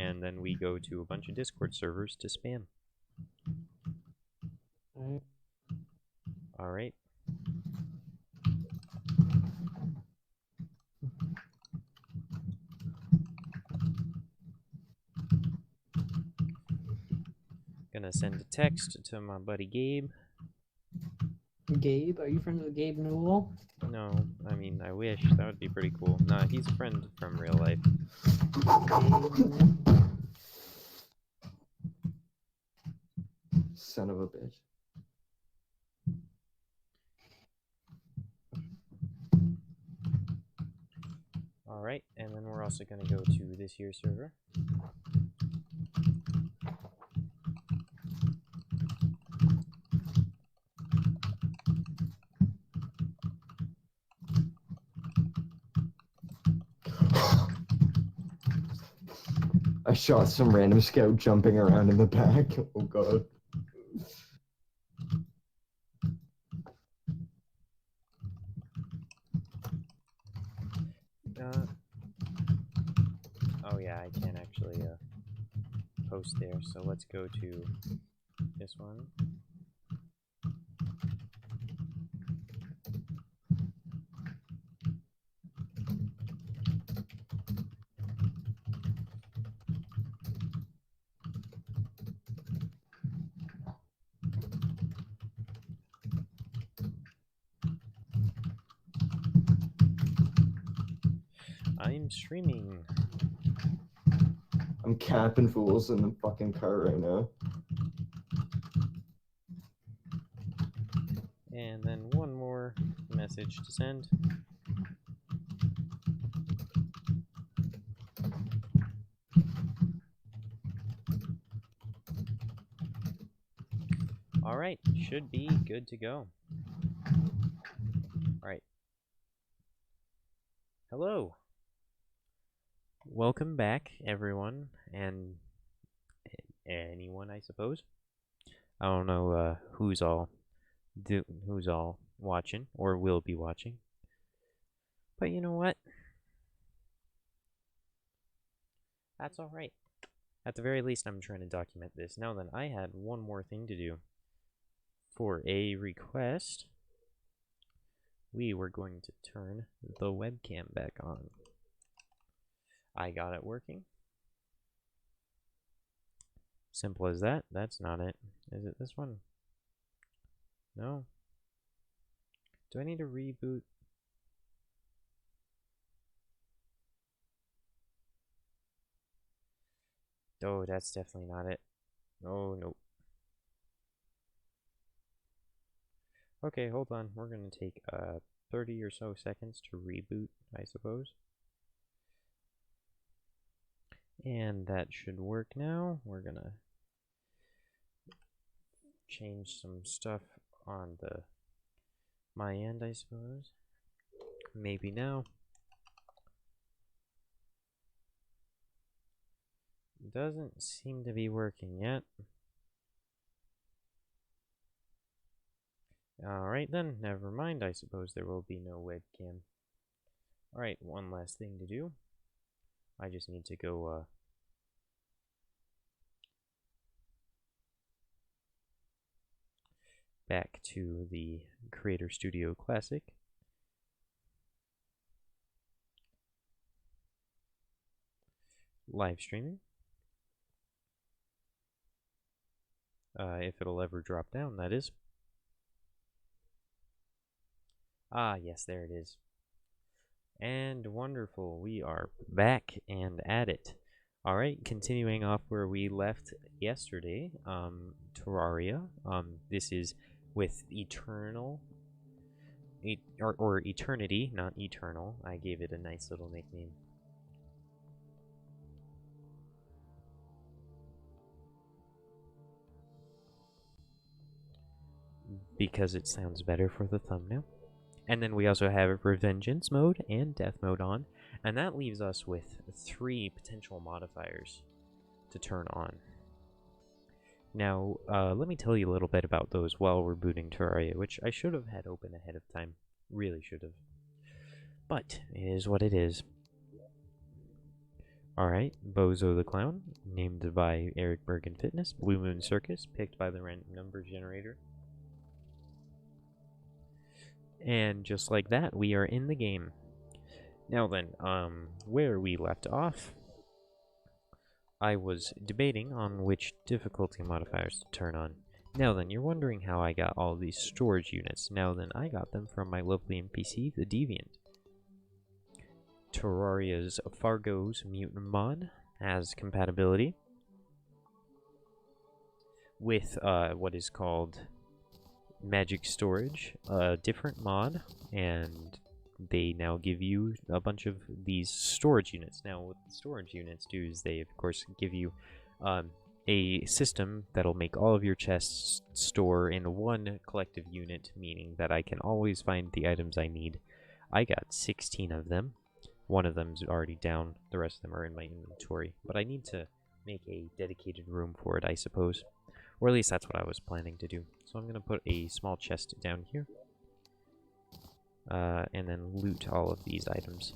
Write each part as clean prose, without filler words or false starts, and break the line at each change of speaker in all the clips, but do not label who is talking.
and then we go to a bunch of Discord servers to spam.
Alright.
Alright. Gonna send a text to my buddy Gabe.
Gabe? Are you friends with Gabe Newell?
No, I mean, I wish. That would be pretty cool. Nah, he's a friend from real life.
Son of a bitch.
Alright, and then we're also gonna go to this here server.
I shot some random scout jumping around in the back. Oh god.
Oh yeah, I can't actually post there, so let's go to this one. I'm streaming.
I'm capping fools in the fucking car right now.
And then one more message to send. Alright, should be good to go. Alright. Hello. Welcome back, everyone, and anyone, I suppose. I don't know who's all watching or will be watching. But you know what? That's alright. At the very least, I'm trying to document this. Now then, I had one more thing to do. For a request, we were going to turn the webcam back on. I got it working. Simple as that. That's not it. Is it this one? No. Do I need to reboot? Oh, that's definitely not it. Oh, nope. Okay, hold on. We're going to take 30 or so seconds to reboot, I suppose. And that should work now. We're going to change some stuff on my end, I suppose. Maybe now. Doesn't seem to be working yet. Alright then, never mind. I suppose there will be no webcam. Alright, one last thing to do. I just need to go back to the Creator Studio Classic. Live streaming. If it'll ever drop down, that is. Ah, yes, there it is. And wonderful, we are back and at it. Alright, continuing off where we left yesterday, Terraria. This is with Eternal, or Eternity, not Eternal. I gave it a nice little nickname. Because it sounds better for the thumbnail. And then we also have Revengance mode and Death mode on. And that leaves us with 3 potential modifiers to turn on. Now, let me tell you a little bit about those while we're booting Terraria, which I should have had open ahead of time. Really should have. But, it is what it is. Alright, Bozo the Clown, named by Eric Bergen Fitness. Blue Moon Circus, picked by the random number generator. And just like that, we are in the game. Now then, where we left off, I was debating on which difficulty modifiers to turn on. Now then, you're wondering how I got all these storage units. Now then, I got them from my lovely NPC, the Deviant. Terraria's Fargo's Mutant mod has compatibility with what is called Magic Storage, a different mod, and they now give you a bunch of these storage units. Now, what the storage units do is they, of course, give you a system that'll make all of your chests store in one collective unit, meaning that I can always find the items I need. I got 16 of them. One of them's already down, the rest of them are in my inventory, but I need to make a dedicated room for it, I suppose. Or at least that's what I was planning to do. So I'm going to put a small chest down here, and then loot all of these items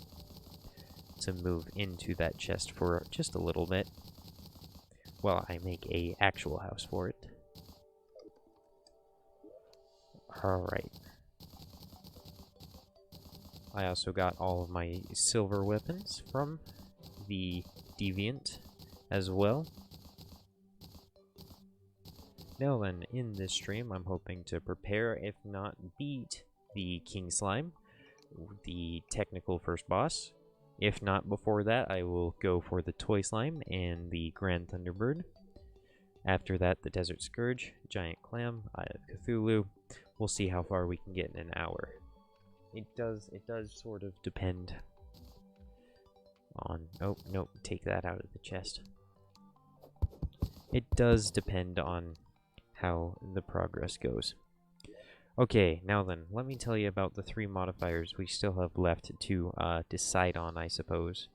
to move into that chest for just a little bit while I make a actual house for it. Alright. I also got all of my silver weapons from the Deviant as well. Now then, in this stream, I'm hoping to prepare, if not beat, the King Slime, the technical first boss. If not before that, I will go for the Toy Slime and the Grand Thunderbird. After that, the Desert Scourge, Giant Clam, Eye of Cthulhu. We'll see how far we can get in an hour. It does sort of depend on... Oh, nope, take that out of the chest. It does depend on how the progress goes. Okay, now then, let me tell you about the 3 modifiers we still have left to decide on, I suppose.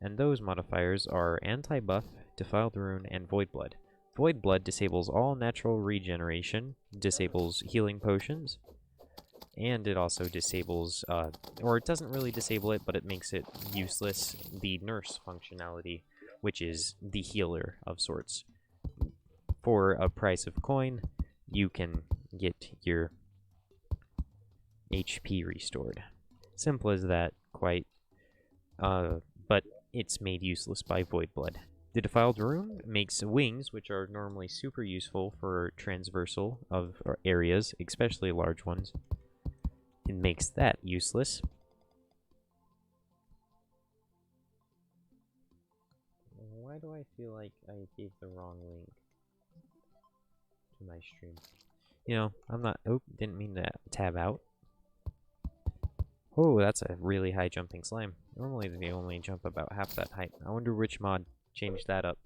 And those modifiers are Anti-Buff, Defiled Rune, and Void Blood. Void Blood disables all natural regeneration, disables healing potions, and it also disables, or it doesn't really disable it, but it makes it useless, the nurse functionality, which is the healer of sorts. For a price of coin, you can get your HP restored. Simple as that, quite, but it's made useless by Void Blood. The Defiled Rune makes wings, which are normally super useful for transversal of areas, especially large ones. It makes that useless. Why do I feel like I gave the wrong link to my stream? You know, I'm not... Oh, didn't mean to tab out. Oh, that's a really high jumping slime. Normally they only jump about half that height. I wonder which mod changed that up.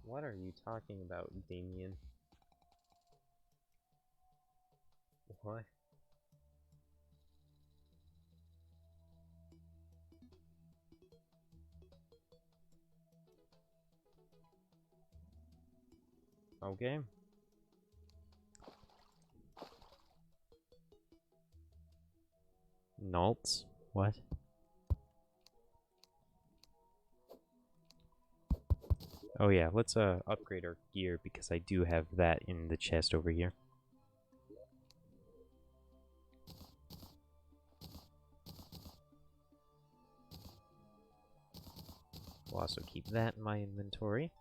What are you talking about, Damien? What? Okay. Nults? What? Oh yeah, let's upgrade our gear because I do have that in the chest over here. We'll also keep that in my inventory.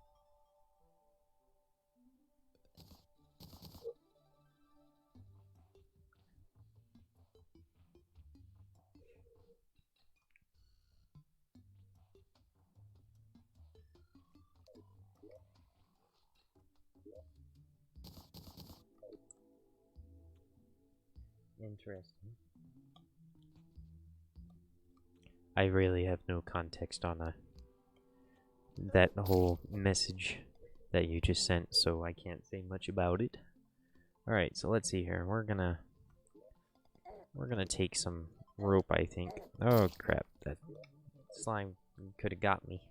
Interesting. I really have no context on that whole message that you just sent, so I can't say much about it. Alright, so let's see here. We're gonna take some rope, I think. Oh crap, that slime could have got me.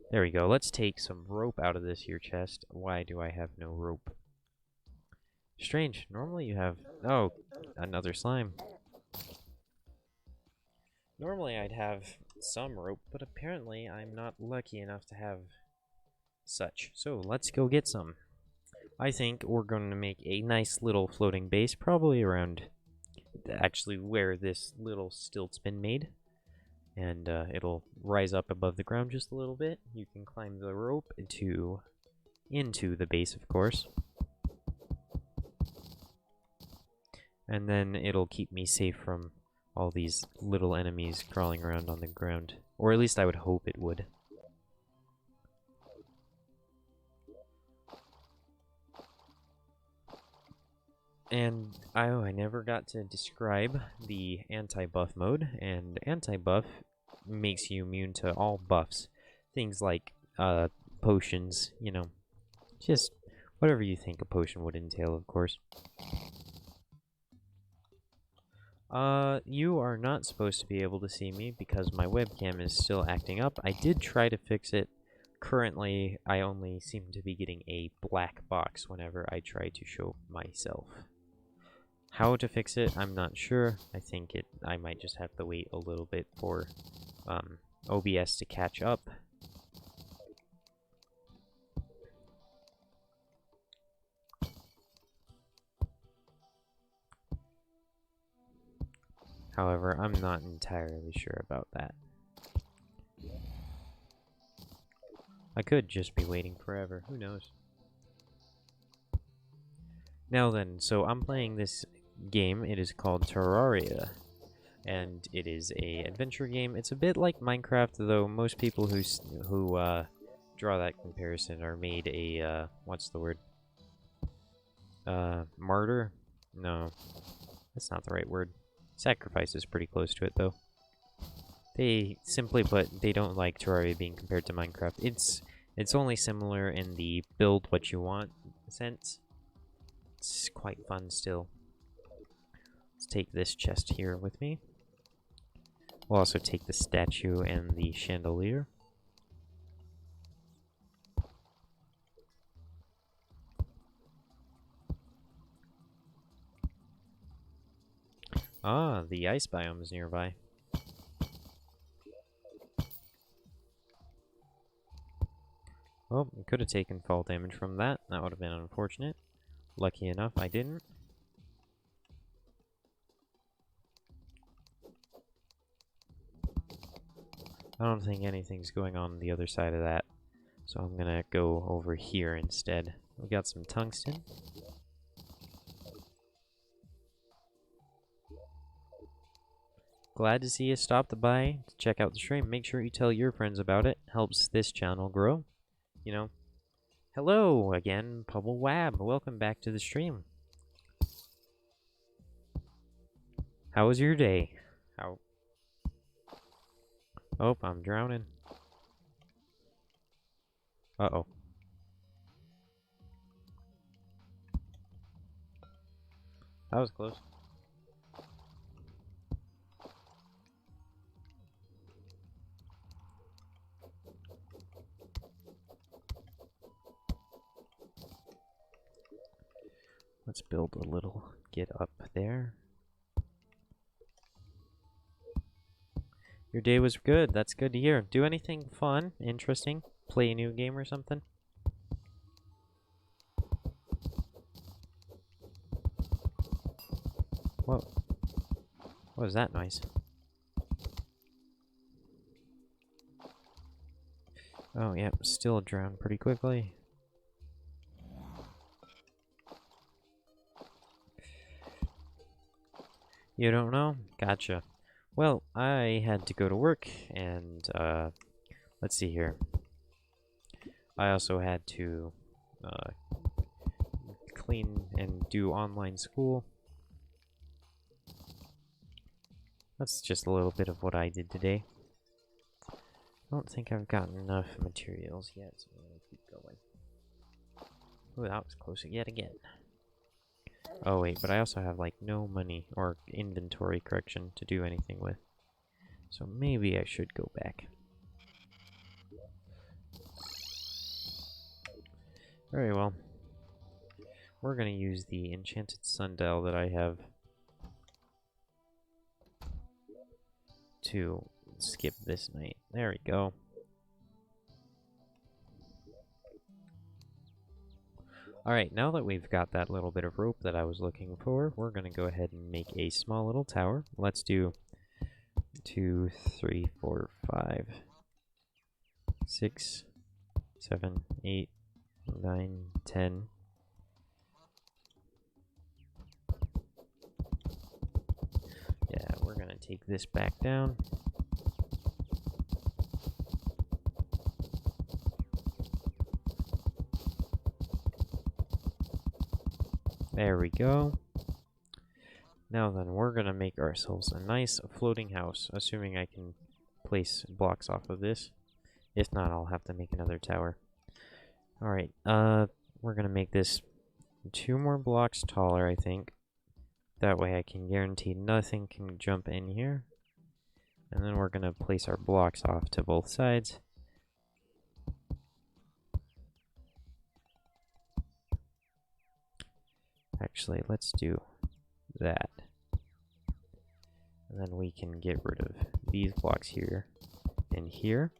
There we go. Let's take some rope out of this here chest. Why do I have no rope? Strange. Normally you have... Oh, another slime. Normally I'd have some rope, but apparently I'm not lucky enough to have such. So let's go get some. I think we're going to make a nice little floating base, probably around actually where this little stilt's been made. And it'll rise up above the ground just a little bit. You can climb the rope into the base, of course. And then it'll keep me safe from all these little enemies crawling around on the ground. Or at least I would hope it would. And I never got to describe the anti-buff mode, and anti-buff makes you immune to all buffs. Things like potions, you know, just whatever you think a potion would entail, of course. You are not supposed to be able to see me because my webcam is still acting up. I did try to fix it. Currently, I only seem to be getting a black box whenever I try to show myself. How to fix it, I'm not sure. I might just have to wait a little bit for OBS to catch up. However, I'm not entirely sure about that. I could just be waiting forever, who knows? Now then, so I'm playing this game. It is called Terraria, and it is a adventure game. It's a bit like Minecraft, though most people who draw that comparison are made a what's the word? Martyr? No, that's not the right word. Sacrifice is pretty close to it, though. They simply put, they don't like Terraria being compared to Minecraft. It's only similar in the build what you want sense. It's quite fun still. Let's take this chest here with me. We'll also take the statue and the chandelier. Ah, the ice biome is nearby. Well, I could have taken fall damage from that. That would have been unfortunate. Lucky enough, I didn't. I don't think anything's going on the other side of that. So I'm gonna go over here instead. We got some tungsten. Glad to see you stopped by to check out the stream. Make sure you tell your friends about it. Helps this channel grow. You know. Hello again, Pubble Wab. Welcome back to the stream. How was your day? How? Oh, I'm drowning. Uh-oh. That was close. Let's build a little get up there. Your day was good. That's good to hear. Do anything fun, interesting? Play a new game or something? Whoa. What was that noise? Oh, yep. Still drowned pretty quickly. You don't know? Gotcha. Well, I had to go to work, and, let's see here. I also had to, clean and do online school. That's just a little bit of what I did today. I don't think I've gotten enough materials yet, so I'm gonna keep going. Oh, that was close yet again. Oh wait, but I also have like no money or inventory correction to do anything with. So maybe I should go back. Very well. we're going to use the enchanted sundial that I have to skip this night. There we go. Alright, now that we've got that little bit of rope that I was looking for, we're going to go ahead and make a small little tower. Let's do 2, 3, 4, 5, 6, 7, 8, 9, 10. Yeah, we're going to take this back down. There we go. Now then, we're going to make ourselves a nice floating house, assuming I can place blocks off of this. If not, I'll have to make another tower. Alright, we're going to make this 2 more blocks taller, I think. That way I can guarantee nothing can jump in here. And then we're going to place our blocks off to both sides. Actually, let's do that. And then we can get rid of these blocks here and here.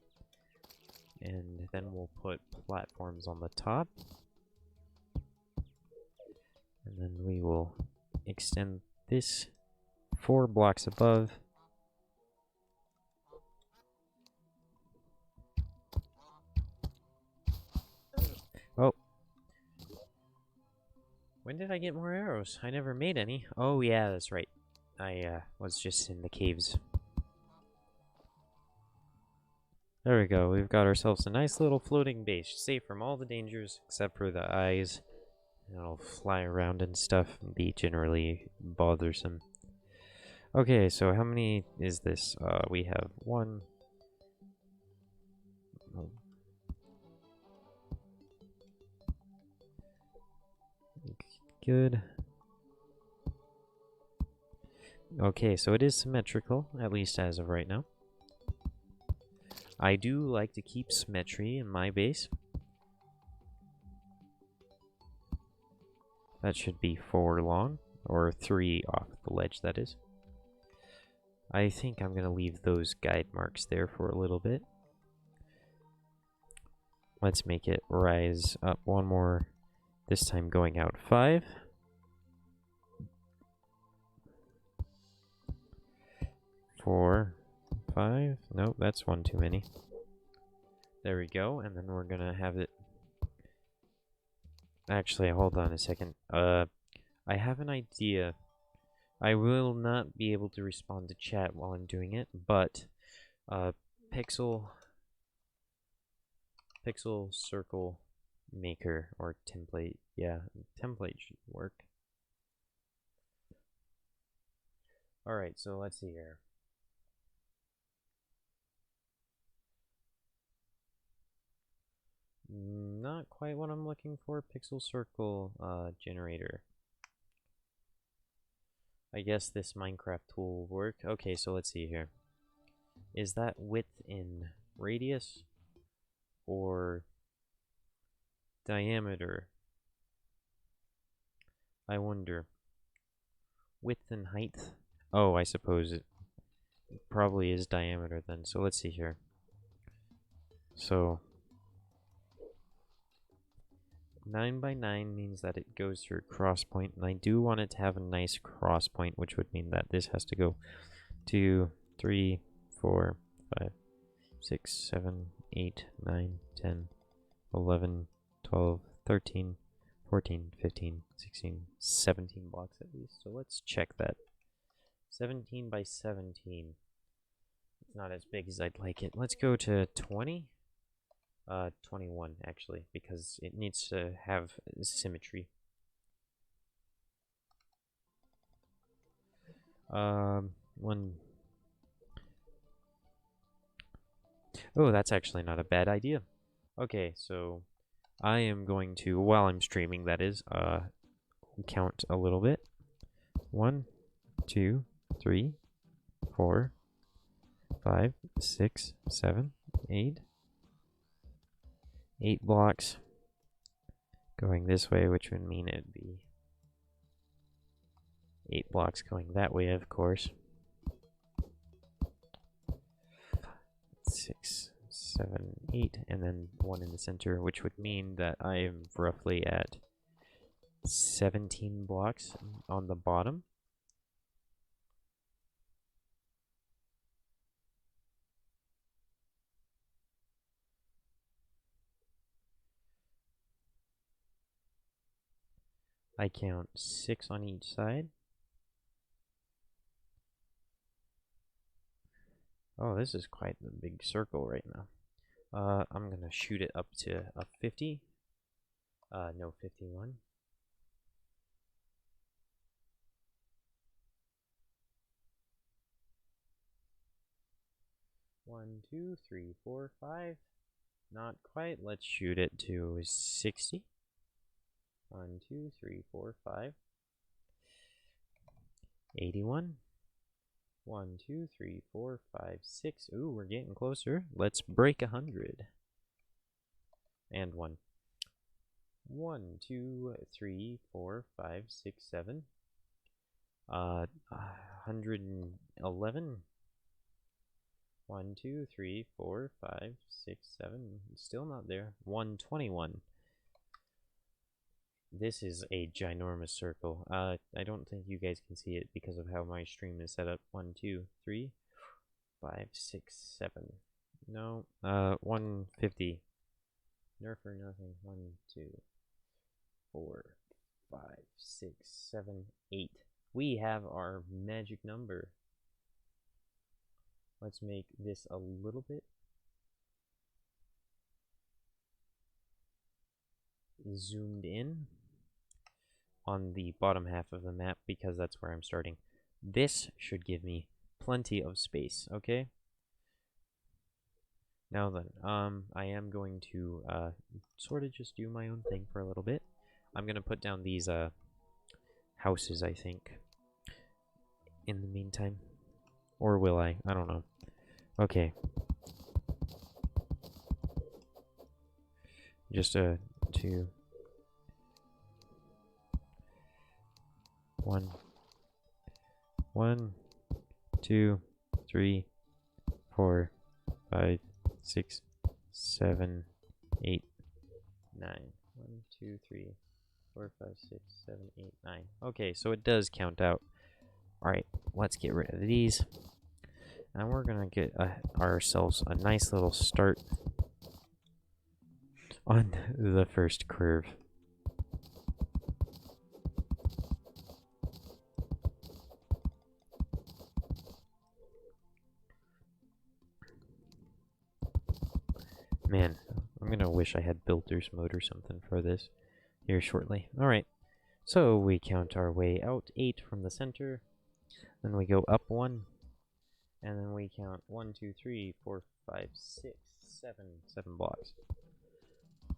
And then we'll put platforms on the top. And then we will extend this 4 blocks above. Oh. When did I get more arrows? I never made any. Oh yeah, that's right. I was just in the caves. There we go. We've got ourselves a nice little floating base, safe from all the dangers except for the eyes. It'll fly around and stuff and be generally bothersome. Okay, so how many is this? We have 1. Oh. Good. Okay, so it is symmetrical, at least as of right now. I do like to keep symmetry in my base. That should be 4 long, or 3 off the ledge, that is. I think I'm going to leave those guide marks there for a little bit. Let's make it rise up 1 more, this time going out 5. Four, 5. Nope, that's 1 too many. There we go, and then we're gonna have it. Actually, hold on a second. I have an idea. I will not be able to respond to chat while I'm doing it, but pixel circle maker or template. Yeah, template should work. All right, so let's see here. Not quite what I'm looking for. Pixel circle generator. I guess this Minecraft tool will work. Okay, so let's see here. Is that width in radius or diameter? I wonder. Width and height? Oh, I suppose it probably is diameter then. So let's see here. So 9 by 9 means that it goes through a cross point, and I do want it to have a nice cross point, which would mean that this has to go 2, 3, 4, 5, 6, 7, 8, 9, 10, 11, 12, 13, 14, 15, 16, 17 blocks at least. So let's check that. 17 by 17. It's not as big as I'd like it. Let's go to 20. 21 actually, because it needs to have symmetry. One. Oh, that's actually not a bad idea. Okay, so I am going to, while I'm streaming, that is, count a little bit. 1, 2, 3, 4, 5, 6, 7, 8. 8 blocks, going this way, which would mean it'd be 8 blocks going that way, of course. 6, 7, 8, and then 1 in the center, which would mean that I am roughly at 17 blocks on the bottom. I count 6 on each side. Oh, this is quite a big circle right now. I'm gonna shoot it up to a 50. No, 51. One, two, three, four, five. Not quite. Let's shoot it to 60. 1, 2, 3, 4, 5. 81. 1, 2, 3, 4, 5, 6. Ooh, we're getting closer. Let's break 100. And 1. 1, 2, 3, 4, 5, 6, 7. 111. 1, 2, 3, 4, 5, 6, 7. Still not there. 121. This is a ginormous circle. I don't think you guys can see it because of how my stream is set up. 1, 2, 3, 5, 6, 7. No, 150. Nerf or nothing. 1, 2, 4, 5, 6, 7, 8. We have our magic number. Let's make this a little bit zoomed in on the bottom half of the map because that's where I'm starting. This should give me plenty of space, okay? Now then, I am going to sort of just do my own thing for a little bit. I'm going to put down these houses, I think, in the meantime. Or will I? I don't know. Okay. Just 2, 1, 1, 2, 3, 4, 5, 6, 7, 8, 9. 1, 2, 3, 4, 5, 6, 7, 8, 9. Okay, so it does count out. Alright, let's get rid of these. And we're gonna get ourselves a nice little start on the first curve. Man, I'm gonna wish I had builder's mode or something for this here shortly. Alright, so we count our way out 8 from the center, then we go up 1, and then we count 1, 2, 3, 4, 5, 6, 7, 7 blocks.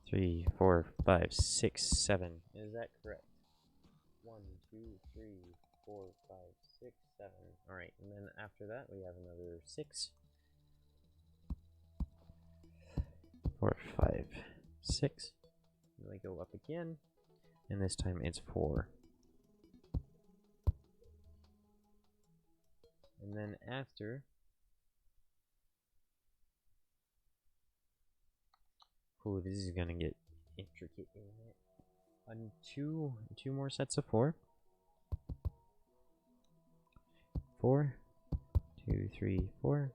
3, 4, 5, 6, 7. Is that correct? 1, 2, 3, 4, 5, 6, 7. Alright, and then after that we have another 6. 4, 5, 6. And we go up again, and this time it's 4. And then after, ooh, this is gonna get intricate, isn't it? On two more sets of 4. 4, 2, 3, 4.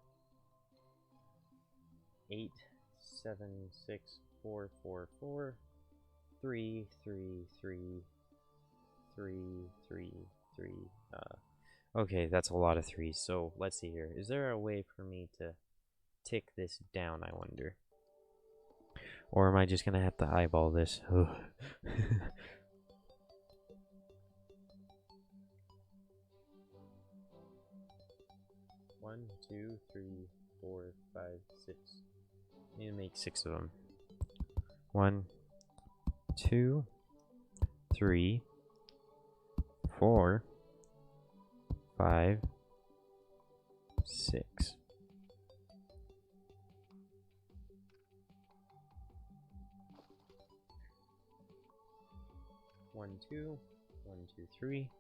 8, 7, 6, 4, 4, 4. 3, 3, 3, 3, 3, 3. Okay, that's a lot of 3s. So let's see here. Is there a way for me to tick this down, I wonder? Or am I just gonna have to eyeball this? 1, 2, 3, 4, 5, 6. I need to make 6 of them. 1, 2, 3, 4, 5, 6. 1, 2, 1, 2, 3.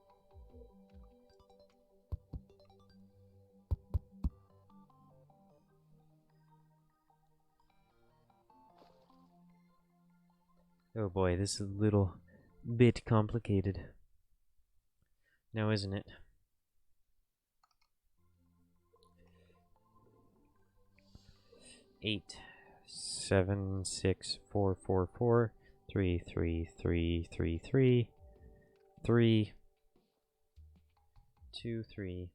Oh boy, this is a little bit complicated. Now, isn't it? Eight, 7, 6, 4, 4, 4, 3, 3, 3, 3, 3, 3, 2, 3.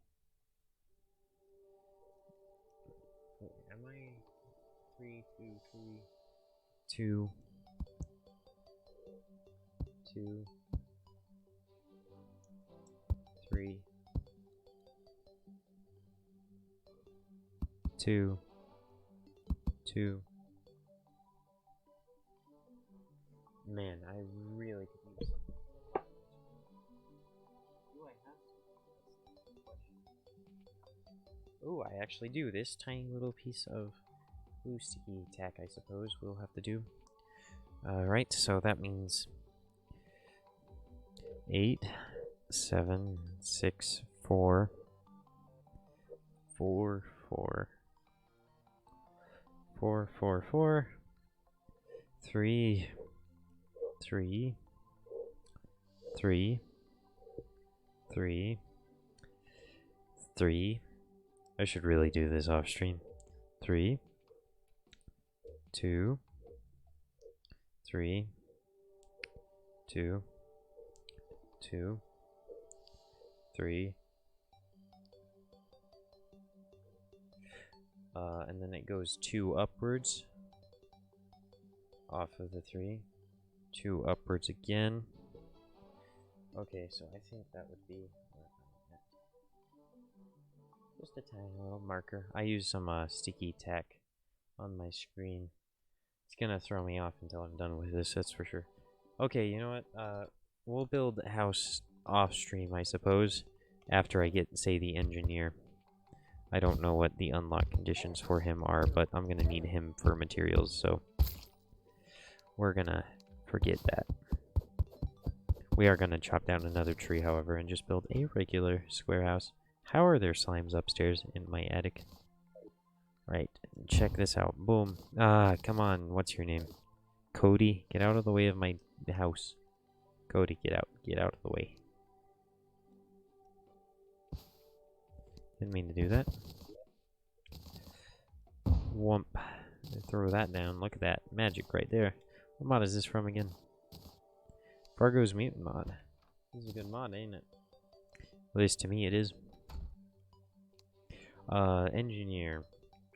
Wait, am I 3, 2, 3, 2, 2, 3, 2, 2. Man, I really could use something. Do I have to? Oh, I actually do. This tiny little piece of blue sticky tack, I suppose, we'll have to do. Alright, so that means 8, 7, 6, 4, 4, 4, 4, 4, 4, 3, 3, 3, 3, 3. I should really do this off stream. 3, 2, 3, 2, 2, 3. And then it goes 2 upwards off of the 3. 2 upwards again. Okay, so I think that would be just a tiny little marker. I use some sticky tack on my screen. It's gonna throw me off until I'm done with this, that's for sure. Okay, you know what? We'll build a house off stream, I suppose, after I get, say, the engineer. I don't know what the unlock conditions for him are, but I'm gonna need him for materials, so we're gonna forget that. We are gonna chop down another tree, however, and just build a regular square house. How are there slimes upstairs in my attic? Right, check this out. Boom. Ah, come on. What's your name? Cody, get out of the way of my house. Cody, get out. Get out of the way. Didn't mean to do that. Whomp. Throw that down. Look at that. Magic right there. What mod is this from again? Fargo's Mutant mod. This is a good mod, ain't it? At least to me it is. Engineer.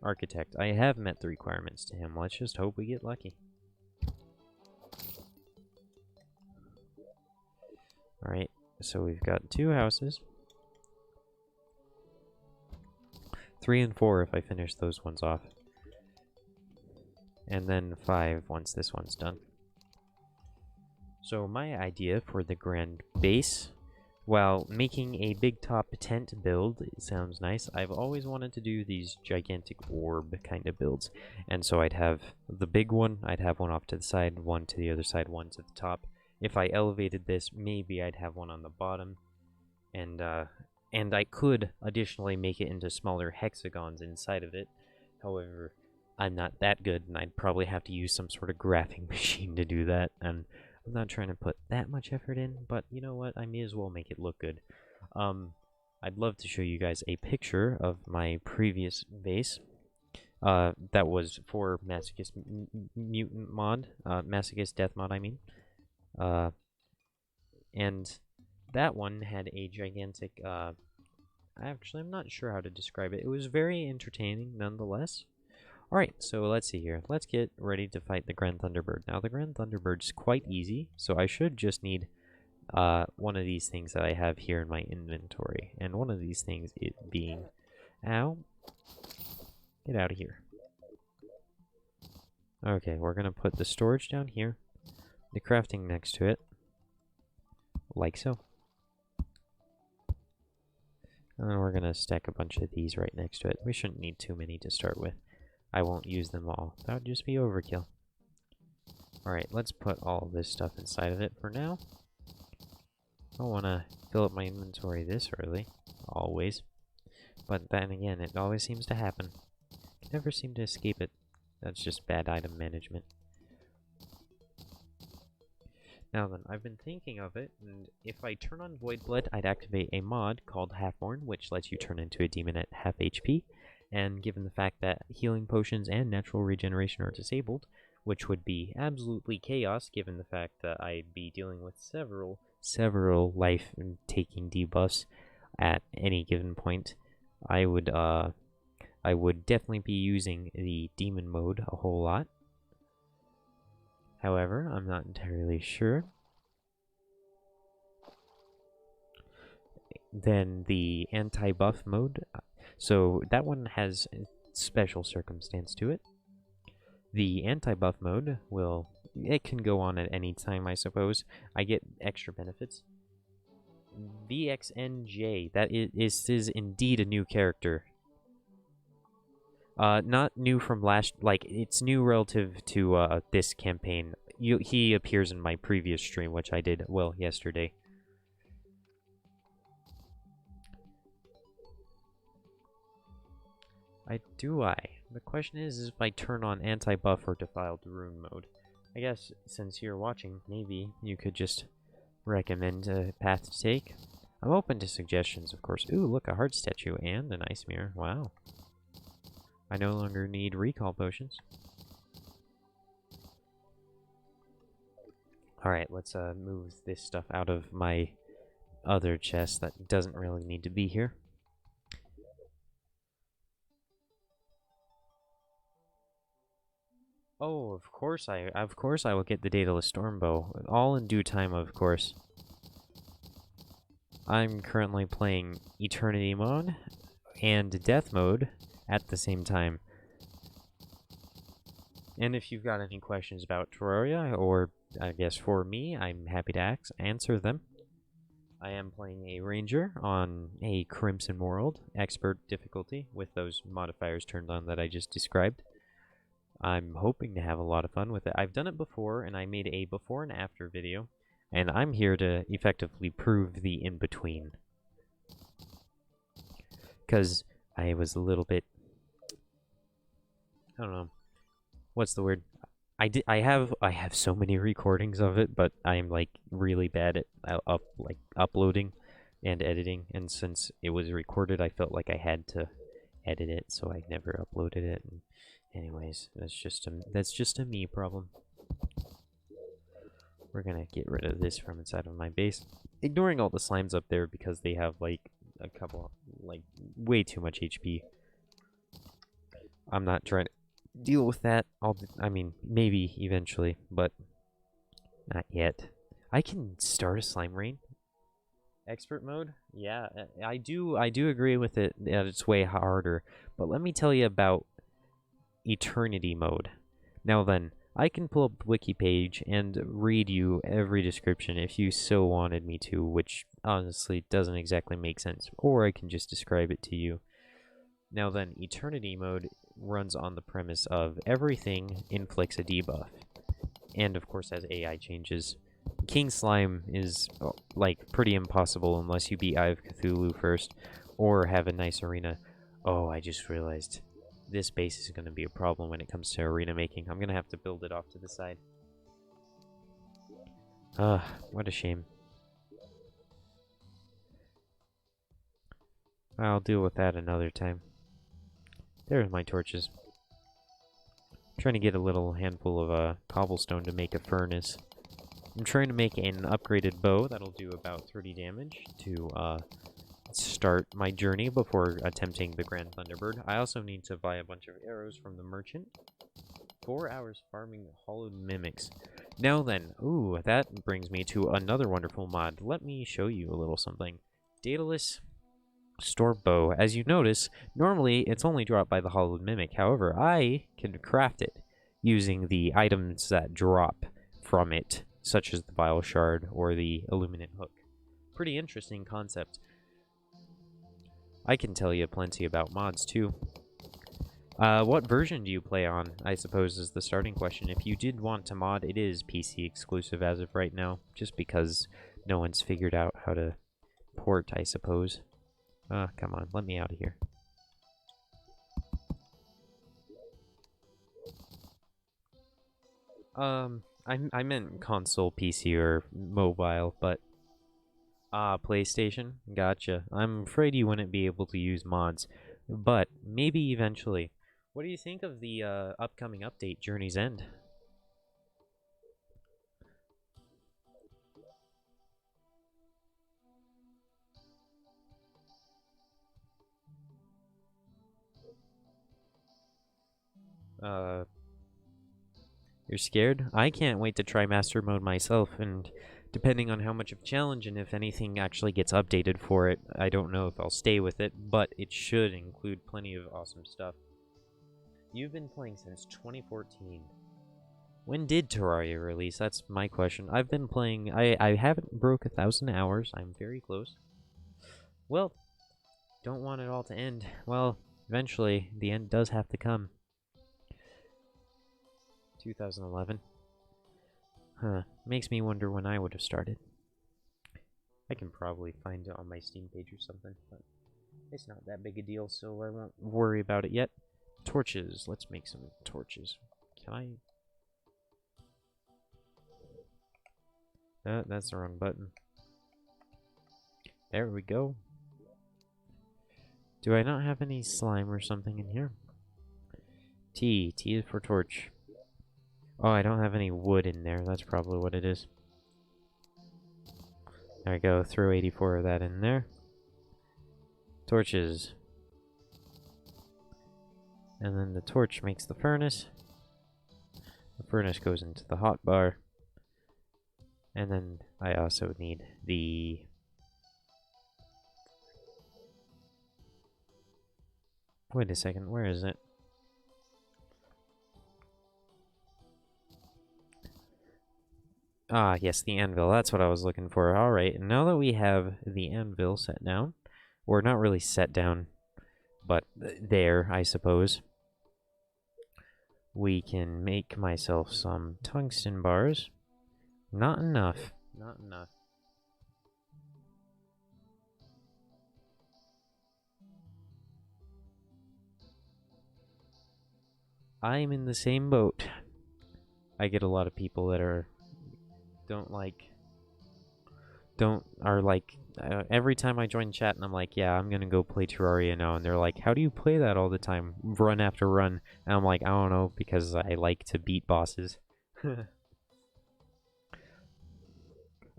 Architect. I have met the requirements to him. Let's just hope we get lucky. Alright, so we've got 2 houses. 3 and 4 if I finish those ones off. And then 5 once this one's done. So my idea for the grand base, while making a big top tent build, it sounds nice. I've always wanted to do these gigantic orb kind of builds. And so I'd have the big one, I'd have one off to the side, one to the other side, one to the top. If I elevated this, maybe I'd have one on the bottom. And I could additionally make it into smaller hexagons inside of it. However, I'm not that good, and I'd probably have to use some sort of graphing machine to do that. And I'm not trying to put that much effort in, but you know what? I may as well make it look good. I'd love to show you guys a picture of my previous base. That was for Masochist Mutant mod, Masochist Death mod, I mean. And that one had a gigantic, actually, I'm not sure how to describe it. It was very entertaining, nonetheless. Alright, so let's see here. Let's get ready to fight the Grand Thunderbird. Now, the Grand Thunderbird's quite easy, so I should just need one of these things that I have here in my inventory. And one of these things it being... Ow. Get out of here. Okay, we're going to put the storage down here. The crafting next to it. Like so. And then we're going to stack a bunch of these right next to it. We shouldn't need too many to start with. I won't use them all. That would just be overkill. Alright, let's put all this stuff inside of it for now. I don't want to fill up my inventory this early, always. But then again, it always seems to happen. I never seem to escape it. That's just bad item management. Now then, I've been thinking of it, and if I turn on Voidblood, I'd activate a mod called Halfborn, which lets you turn into a demon at half HP. And given the fact that healing potions and natural regeneration are disabled, which would be absolutely chaos given the fact that I'd be dealing with several life-taking debuffs at any given point, I would definitely be using the demon mode a whole lot. However, I'm not entirely sure. Then the anti-buff mode, so that one has a special circumstance to it. The anti-buff mode it can go on at any time, I suppose. I get extra benefits. VXNJ, that is indeed a new character. Not new from it's new relative to this campaign. He appears in my previous stream, which I did, well, yesterday. The question is if I turn on anti-buff or defiled rune mode. I guess since you're watching, maybe you could just recommend a path to take. I'm open to suggestions, of course. Ooh, look, a heart statue and an ice mirror. Wow. I no longer need recall potions. Alright, let's move this stuff out of my other chest that doesn't really need to be here. Oh, of course I will get the Daedalus Stormbow. All in due time, of course. I'm currently playing Eternity mode and Death mode at the same time. And if you've got any questions about Terraria, or I guess for me, I'm happy to answer them. I am playing a Ranger on a Crimson World, Expert difficulty, with those modifiers turned on that I just described. I'm hoping to have a lot of fun with it. I've done it before, and I made a before and after video, and I'm here to effectively prove the in-between. Because I was a little bit... I don't know. What's the word? I have so many recordings of it, but I'm like really bad at uploading and editing, and since it was recorded, I felt like I had to edit it, so I never uploaded it. And anyways, that's just a me problem. We're gonna get rid of this from inside of my base, ignoring all the slimes up there because they have like a couple, like way too much HP. I'm not trying to deal with that. I mean, maybe eventually, but not yet. I can start a slime rain. Expert mode? Yeah, I do agree with it that it's way harder. But let me tell you about Eternity mode. Now then, I can pull up the wiki page and read you every description if you so wanted me to, which honestly doesn't exactly make sense. Or I can just describe it to you. Now then, Eternity mode runs on the premise of everything inflicts a debuff. And of course, as AI changes, King Slime is like pretty impossible unless you beat Eye of Cthulhu first or have a nice arena. Oh, I just realized this base is going to be a problem when it comes to arena making. I'm going to have to build it off to the side. What a shame. I'll deal with that another time. There's my torches. I'm trying to get a little handful of cobblestone to make a furnace. I'm trying to make an upgraded bow that'll do about 30 damage to start my journey before attempting the Grand Thunderbird. I also need to buy a bunch of arrows from the merchant. 4 hours farming hollowed mimics. Now then, ooh, that brings me to another wonderful mod. Let me show you a little something. Daedalus Stormbow. As you notice, normally it's only dropped by the hollowed mimic. However, I can craft it using the items that drop from it, such as the Vile Shard or the Illuminate Hook. Pretty interesting concept. I can tell you plenty about mods, too. What version do you play on, I suppose, is the starting question. If you did want to mod, it is PC exclusive as of right now, just because no one's figured out how to port, I suppose. Come on, let me out of here. I meant console, PC, or mobile, but PlayStation. Gotcha. I'm afraid you wouldn't be able to use mods, but maybe eventually. What do you think of the upcoming update, Journey's End? Uh, you're scared? I can't wait to try Master Mode myself, and depending on how much of a challenge and if anything actually gets updated for it, I don't know if I'll stay with it, but it should include plenty of awesome stuff. You've been playing since 2014. When did Terraria release? That's my question. I've been playing. I haven't broke 1,000 hours. I'm very close. Well, don't want it all to end. Well, eventually, the end does have to come. 2011. Huh. Makes me wonder when I would have started. I can probably find it on my Steam page or something, but it's not that big a deal, so I won't worry about it yet. Torches. Let's make some torches. Can I? That's the wrong button. There we go. Do I not have any slime or something in here? T. T is for torch. Oh, I don't have any wood in there. That's probably what it is. There we go. Throw 84 of that in there. Torches. And then the torch makes the furnace. The furnace goes into the hot bar. And then I also need the... Wait a second, where is it? Ah, yes, the anvil. That's what I was looking for. Alright, now that we have the anvil set down, or not really set down, but there, I suppose, we can make myself some tungsten bars. Not enough. Not enough. I'm in the same boat. I get a lot of people that are every time I join chat and I'm like, yeah, I'm gonna go play Terraria now, and they're like, how do you play that all the time, run after run? And I'm like, I don't know, because I like to beat bosses.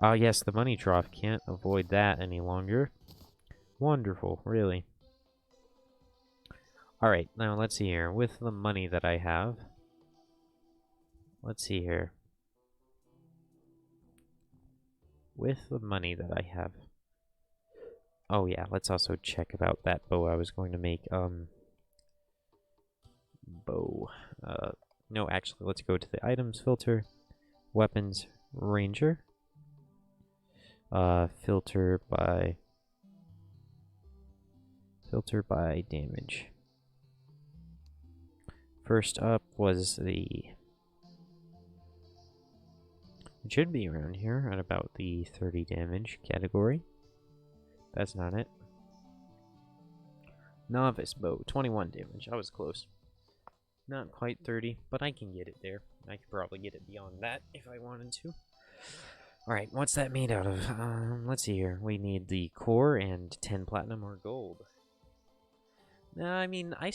Ah, yes, the money trough. Can't avoid that any longer. Wonderful, really. Alright, now let's see here. With the money that I have, let's see here. With the money that I have. Oh yeah, let's also check about that bow I was going to make. Bow. No, actually, let's go to the items filter. Weapons, ranger. Filter by damage. First up was the... It should be around here at about the 30 damage category. That's not it. Novice Bow, 21 damage. I was close. Not quite 30, but I can get it there. I could probably get it beyond that if I wanted to. Alright, what's that made out of? Let's see here. We need the core and 10 platinum or gold. I mean, I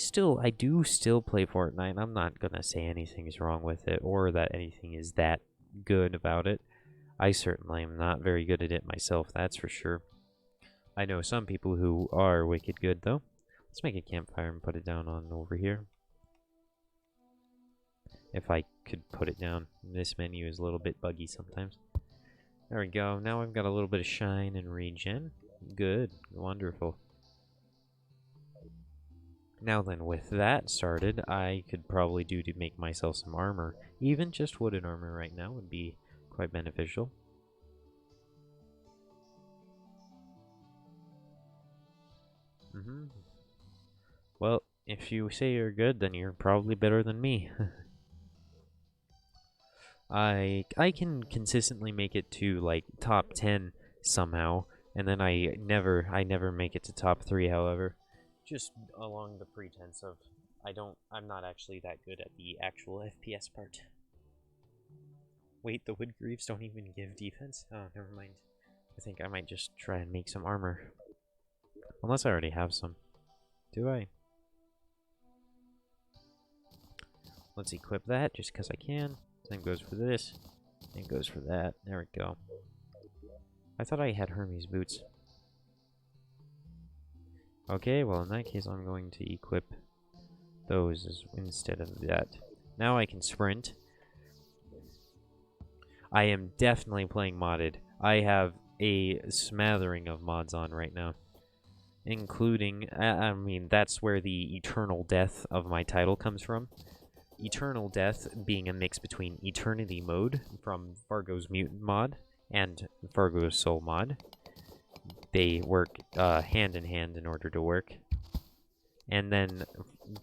do still play Fortnite. I'm not gonna say anything is wrong with it or that anything is that good about it. I certainly am not very good at it myself, that's for sure. I know some people who are wicked good, though. Let's make a campfire and put it down on over here. If I could put it down. This menu is a little bit buggy sometimes. There we go. Now I've got a little bit of shine and regen. Good. Wonderful. Now then, with that started, I could probably do to make myself some armor. Even just wooden armor right now would be quite beneficial. Well, if you say you're good, then you're probably better than me. I can consistently make it to like top 10 somehow, and then I never make it to top 3, however, just along the pretense of I'm not actually that good at the actual FPS part. Wait, the wood greaves don't even give defense? Oh, never mind. I think I might just try and make some armor. Unless I already have some. Do I? Let's equip that just because I can. Same goes for this. Same goes for that. There we go. I thought I had Hermes boots. Okay, well in that case I'm going to equip those instead of that. Now I can sprint. I am definitely playing modded. I have a smattering of mods on right now. Including, I mean, that's where the eternal death of my title comes from. Eternal Death being a mix between Eternity Mode from Fargo's Mutant mod and Fargo's Soul mod. They work hand in hand in order to work. And then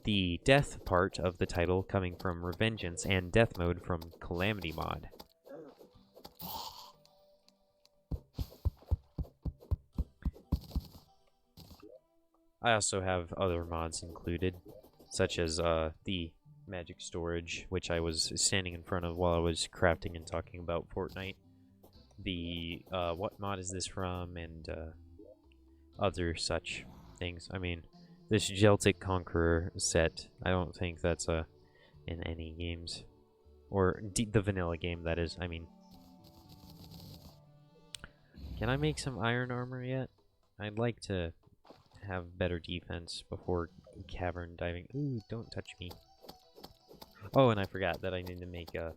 the death part of the title coming from Revengance and Death Mode from Calamity mod. I also have other mods included, such as the magic storage, which I was standing in front of while I was crafting and talking about Fortnite. The what mod is this from, and other such things. I mean, this Celtic Conqueror set, I don't think that's in any games. Or the vanilla game, that is. I mean, can I make some iron armor yet? I'd like to have better defense before cavern diving. Ooh, don't touch me. Oh, and I forgot that I need to make a...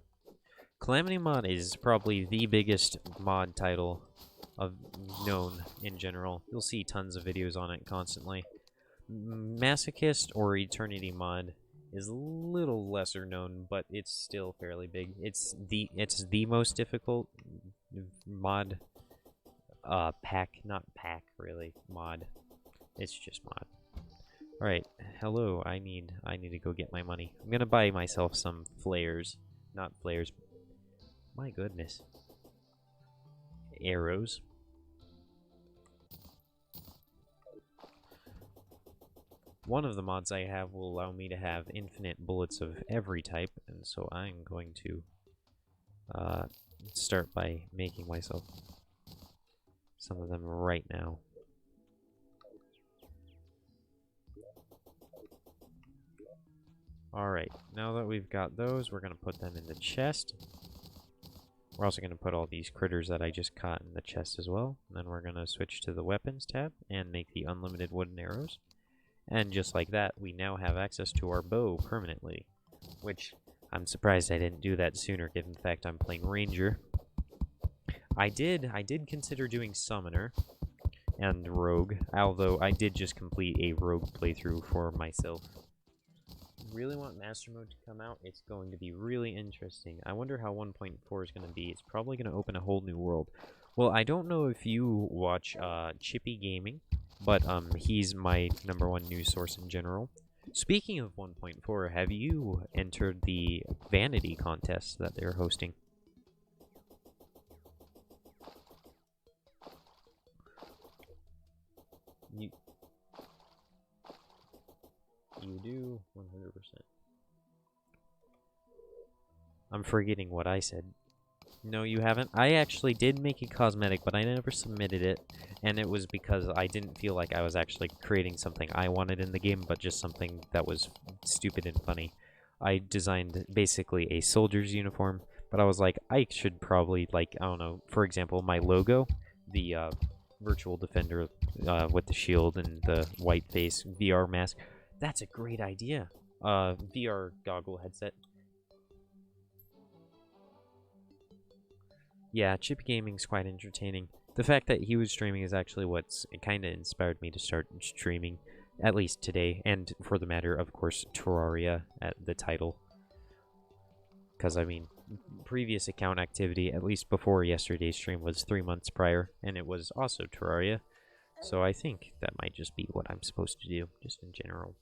Calamity mod is probably the biggest mod title known in general. You'll see tons of videos on it constantly. Masochist or Eternity mod is a little lesser known, but it's still fairly big. It's the most difficult mod not pack really, mod. It's just mod. Alright, hello, I need to go get my money. I'm gonna buy myself some flares. Not flares. My goodness. Arrows. One of the mods I have will allow me to have infinite bullets of every type, and so I'm going to start by making myself some of them right now. Alright, now that we've got those, we're going to put them in the chest. We're also going to put all these critters that I just caught in the chest as well. And then we're going to switch to the weapons tab and make the unlimited wooden arrows. And just like that, we now have access to our bow permanently. Which, I'm surprised I didn't do that sooner, given the fact I'm playing Ranger. I did consider doing Summoner and Rogue, although I did just complete a Rogue playthrough for myself. Really want Master Mode to come out. It's going to be really interesting. I wonder how 1.4 is going to be. It's probably going to open a whole new world. Well, I don't know if you watch Chippy Gaming, but he's my #1 news source in general. Speaking of 1.4, have you entered the vanity contest that they're hosting? You do 100%. I'm forgetting what I said. No, you haven't? I actually did make a cosmetic, but I never submitted it. And it was because I didn't feel like I was actually creating something I wanted in the game, but just something that was stupid and funny. I designed basically a soldier's uniform, but I was like, I should probably, like, I don't know, for example, my logo, the virtual defender with the shield and the white face VR mask. That's a great idea. VR goggle headset. Yeah, Chip Gaming's quite entertaining. The fact that he was streaming is actually what's kind of inspired me to start streaming, at least today, and for the matter, of course, Terraria at the title. Because, I mean, previous account activity, at least before yesterday's stream, was 3 months prior, and it was also Terraria. So I think that might just be what I'm supposed to do, just in general.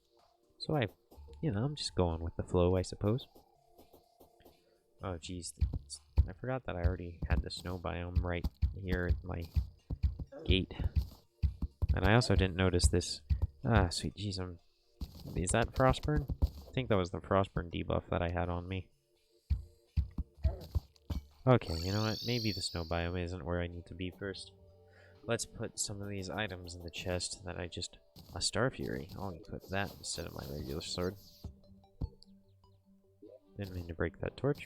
So I'm just going with the flow, I suppose. Oh, jeez. I forgot that I already had the snow biome right here at my gate. And I also didn't notice this. Ah, sweet jeez, is that Frostburn? I think that was the Frostburn debuff that I had on me. Okay, you know what? Maybe the snow biome isn't where I need to be first. Let's put some of these items in the chest that I just... A Star Fury. I'll put that instead of my regular sword. Didn't mean to break that torch.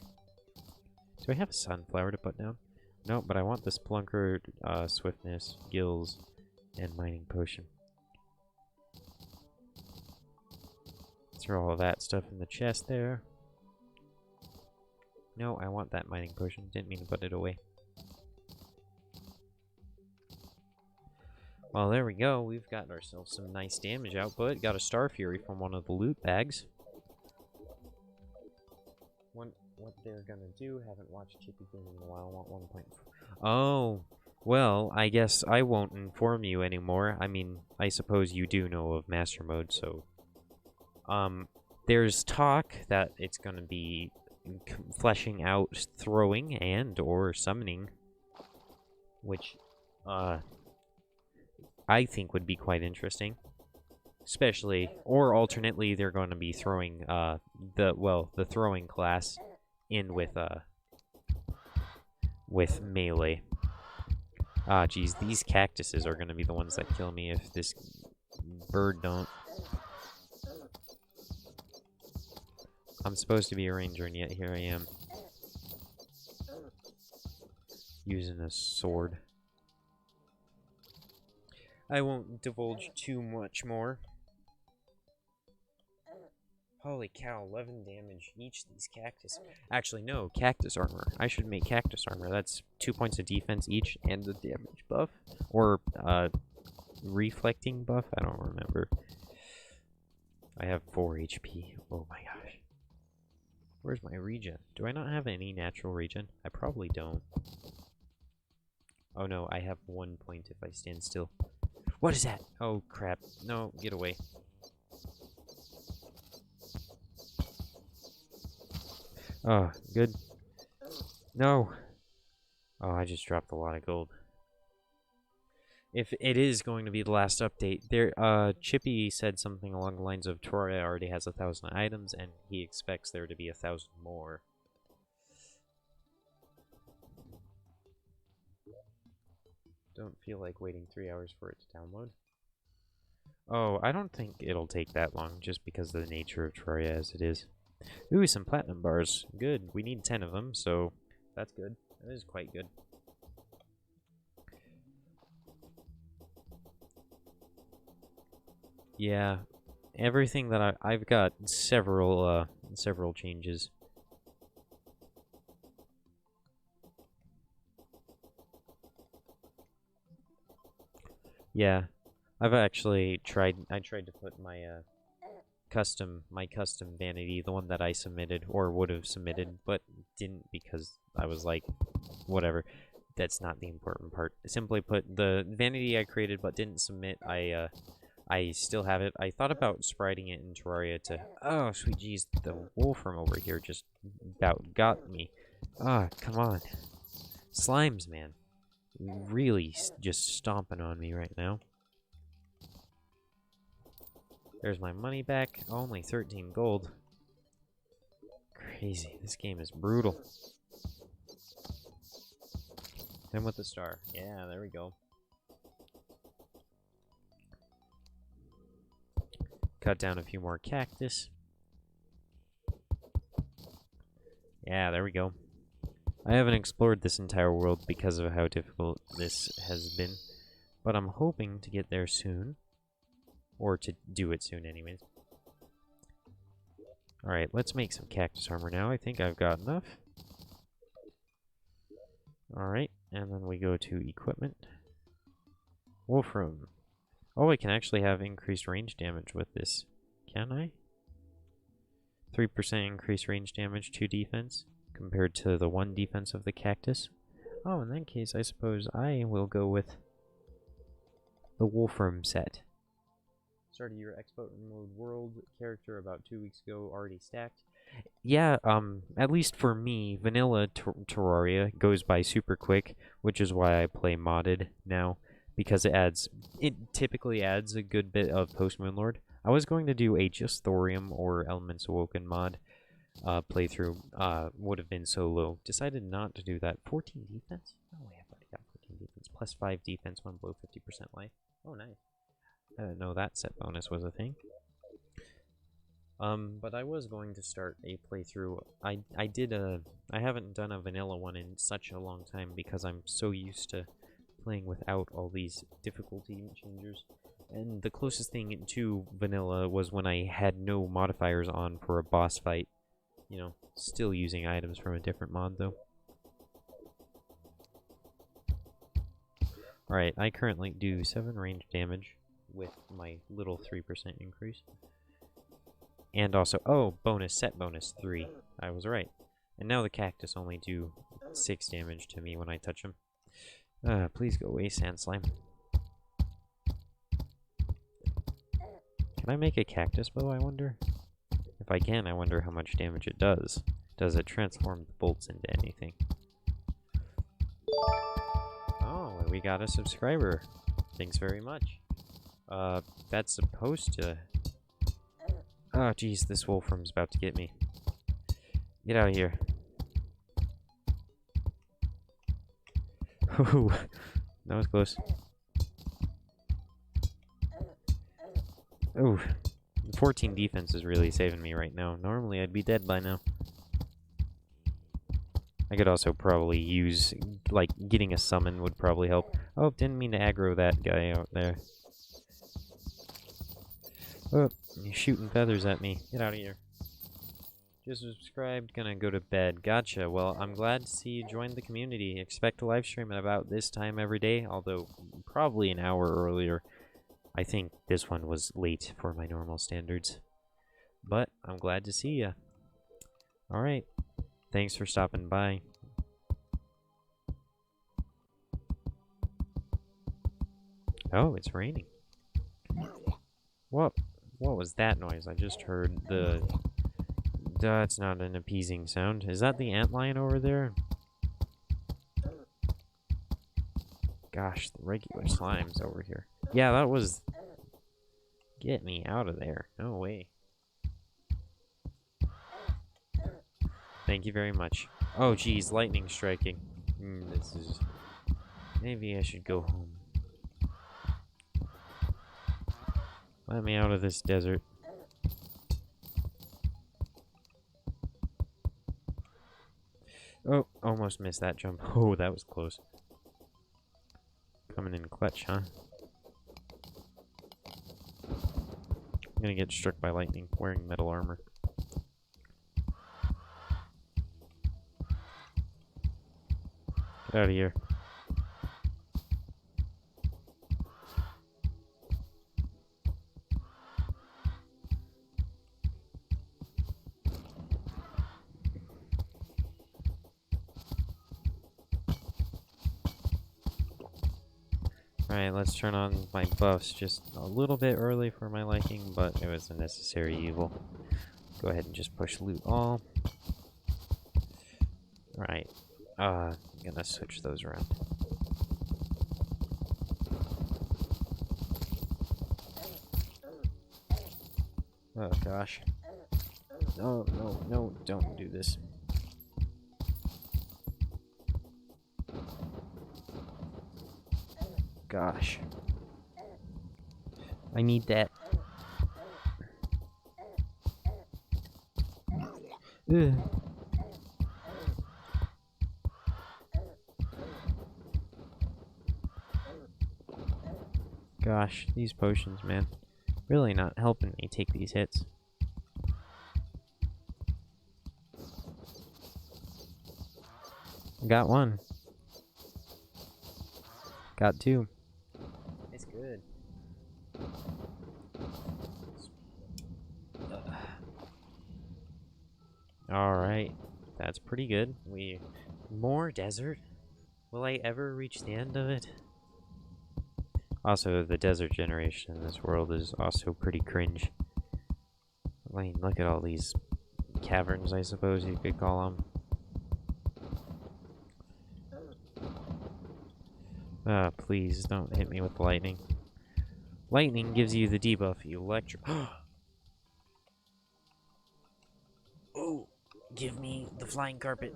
Do I have a sunflower to put down? No, but I want the Splunker, Swiftness, Gills, and Mining Potion. Throw all of that stuff in the chest there. No, I want that Mining Potion. Didn't mean to put it away. Well, there we go. We've got ourselves some nice damage output. Got a Star Fury from one of the loot bags. What they're gonna do, haven't watched Chippy Game in a while, want 1.4. Oh, well, I guess I won't inform you anymore. I mean, I suppose you do know of Master Mode, so... there's talk that it's gonna be fleshing out throwing and or summoning, which, I think would be quite interesting. Especially, or alternately, they're going to be throwing, the throwing class in with melee. Ah, geez, these cactuses are going to be the ones that kill me if this bird don't. I'm supposed to be a ranger, and yet here I am. Using a sword. I won't divulge too much more. Holy cow, 11 damage each these cactus. Actually, no, cactus armor. I should make cactus armor. That's 2 points of defense each and the damage buff. Or, reflecting buff? I don't remember. I have 4 HP. Oh my gosh. Where's my regen? Do I not have any natural regen? I probably don't. Oh no, I have 1 point if I stand still. What is that? Oh crap. No, get away. Oh, good. No. Oh, I just dropped a lot of gold. If it is going to be the last update, there, Chippy said something along the lines of Terraria already has 1,000 items, and he expects there to be 1,000 more. Don't feel like waiting 3 hours for it to download. Oh, I don't think it'll take that long, just because of the nature of Terraria as it is. Ooh, some platinum bars. Good. We need 10 of them, so that's good. That is quite good. Yeah, everything that I've got several changes. Yeah, I've actually tried. I tried to put my custom vanity, the one that I submitted or would have submitted, but didn't because I was like, whatever. That's not the important part. Simply put, the vanity I created but didn't submit. I still have it. I thought about spriting it in Terraria to... Oh, sweet jeez, the wolf from over here just about got me. Ah, come on. Slimes, man. Really just stomping on me right now. There's my money back. Only 13 gold. Crazy. This game is brutal. And with the star. Yeah, there we go. Cut down a few more cactus. Yeah, there we go. I haven't explored this entire world because of how difficult this has been, but I'm hoping to get there soon. Or to do it soon anyways. Alright, let's make some cactus armor now. I think I've got enough. Alright, and then we go to equipment. Wolfram. Oh, I can actually have increased range damage with this. Can I? 3% increased range damage, 2 defense, compared to the 1 defense of the cactus. Oh, in that case, I suppose I will go with the Wolfram set. Started your export mode world character about 2 weeks ago, already stacked. Yeah, at least for me, vanilla Terraria goes by super quick, which is why I play modded now, because it typically adds a good bit of Post Moonlord. I was going to do a just Thorium or Elements Awoken mod playthrough, would have been solo. Decided not to do that. 14 defense? No way, I've already got 14 defense. Plus 5 defense when below 50% life. Oh, nice. I didn't know that set bonus was a thing. But I was going to start a playthrough. I haven't done a vanilla one in such a long time because I'm so used to playing without all these difficulty changers. And the closest thing to vanilla was when I had no modifiers on for a boss fight. You know, still using items from a different mod though. Alright, I currently do 7 range damage with my little 3% increase. And also, oh, set bonus 3. I was right. And now the cactus only do 6 damage to me when I touch him. Please go away, sand slime. Can I make a cactus bow, I wonder? If I can, I wonder how much damage it does. Does it transform the bolts into anything? Oh, we got a subscriber. Thanks very much. That's supposed to... Oh, jeez, this wolfram's about to get me. Get out of here. Ooh, that was close. Ooh, 14 defense is really saving me right now. Normally, I'd be dead by now. I could also probably use, like, getting a summon would probably help. Oh, didn't mean to aggro that guy out there. Oh, he's shooting feathers at me. Get out of here. Just subscribed, gonna go to bed. Gotcha. Well, I'm glad to see you joined the community. Expect a live stream at about this time every day, although probably an hour earlier. I think this one was late for my normal standards. But I'm glad to see ya. Alright. Thanks for stopping by. Oh, it's raining. What was that noise? I just heard the... That's not an appeasing sound. Is that the antlion over there? Gosh, the regular slime's over here. Yeah, that was... Get me out of there. No way. Thank you very much. Oh, geez, lightning striking. This is... Maybe I should go home. Let me out of this desert. Oh, almost missed that jump. Oh, that was close. Coming in clutch, huh? I'm gonna get struck by lightning wearing metal armor. Get out of here. Alright, let's turn on my buffs just a little bit early for my liking, but it was a necessary evil. Go ahead and just push loot all. Alright, I'm gonna switch those around. Oh gosh. No, no, no, don't do this. Gosh. I need that. Ugh. Gosh, these potions, man. Really not helping me take these hits. Got one. Got two. It's good. Alright. That's pretty good. More desert? Will I ever reach the end of it? Also, the desert generation in this world is also pretty cringe. I mean, look at all these caverns, I suppose you could call them. Ah, please don't hit me with lightning. Lightning gives you the debuff. Electric. Oh, give me the flying carpet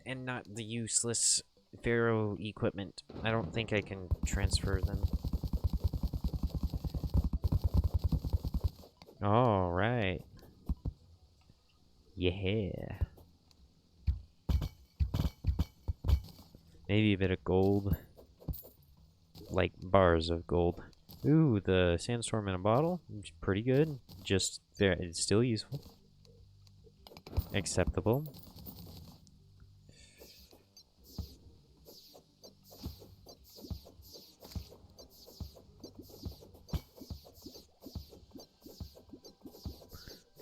and not the useless Pharaoh equipment. I don't think I can transfer them. All right. Yeah. Maybe a bit of gold. Like bars of gold. Ooh, the sandstorm in a bottle. Pretty good. Just there. It's still useful. Acceptable.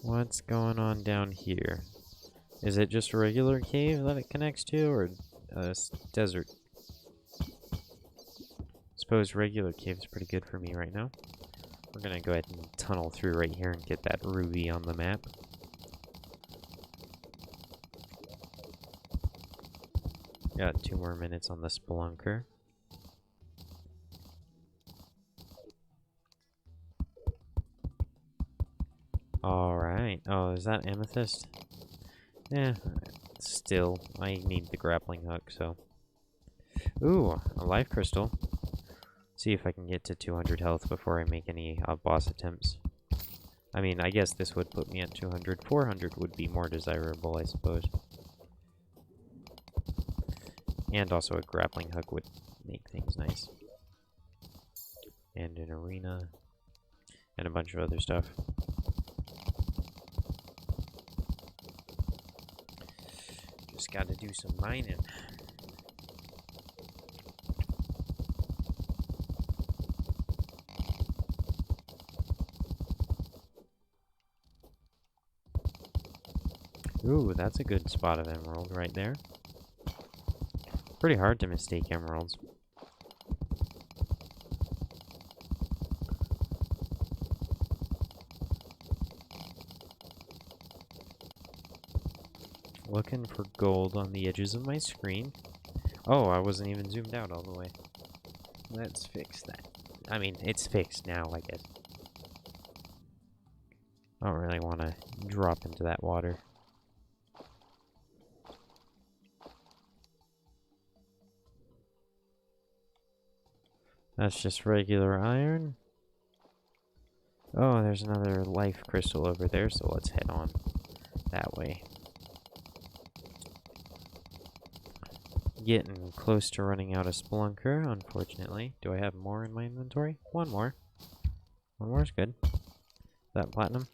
What's going on down here? Is it just a regular cave that it connects to, or a desert? Suppose regular cave's pretty good for me right now. We're gonna go ahead and tunnel through right here and get that ruby on the map. Got 2 more minutes on the spelunker. Alright. Oh, is that amethyst? Yeah, still, I need the grappling hook, so. Ooh, a life crystal. See if I can get to 200 health before I make any boss attempts. I mean, I guess this would put me at 200. 400 would be more desirable, I suppose. And also a grappling hook would make things nice. And an arena. And a bunch of other stuff. Just gotta do some mining. Ooh, that's a good spot of emerald right there. Pretty hard to mistake emeralds. Looking for gold on the edges of my screen. Oh, I wasn't even zoomed out all the way. Let's fix that. I mean, it's fixed now, I guess. I don't really want to drop into that water. That's just regular iron. Oh, there's another life crystal over there, so let's head on that way. Getting close to running out of spelunker, unfortunately. Do I have more in my inventory? One more. One more is good. Is that platinum?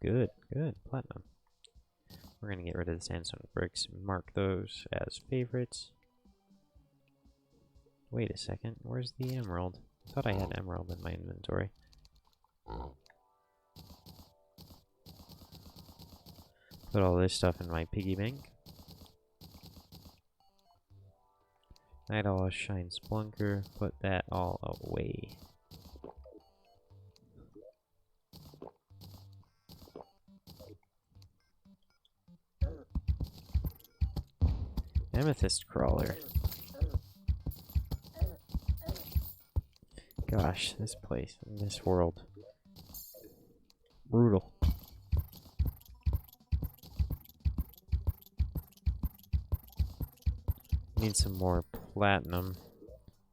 Good, good, platinum. We're gonna get rid of the sandstone bricks, mark those as favorites. Wait a second, where's the emerald? I thought I had emerald in my inventory. Put all this stuff in my piggy bank. Night Owl Shine Splunker, put that all away. Amethyst Crawler. Gosh, this place, this world. Brutal. Need some more platinum.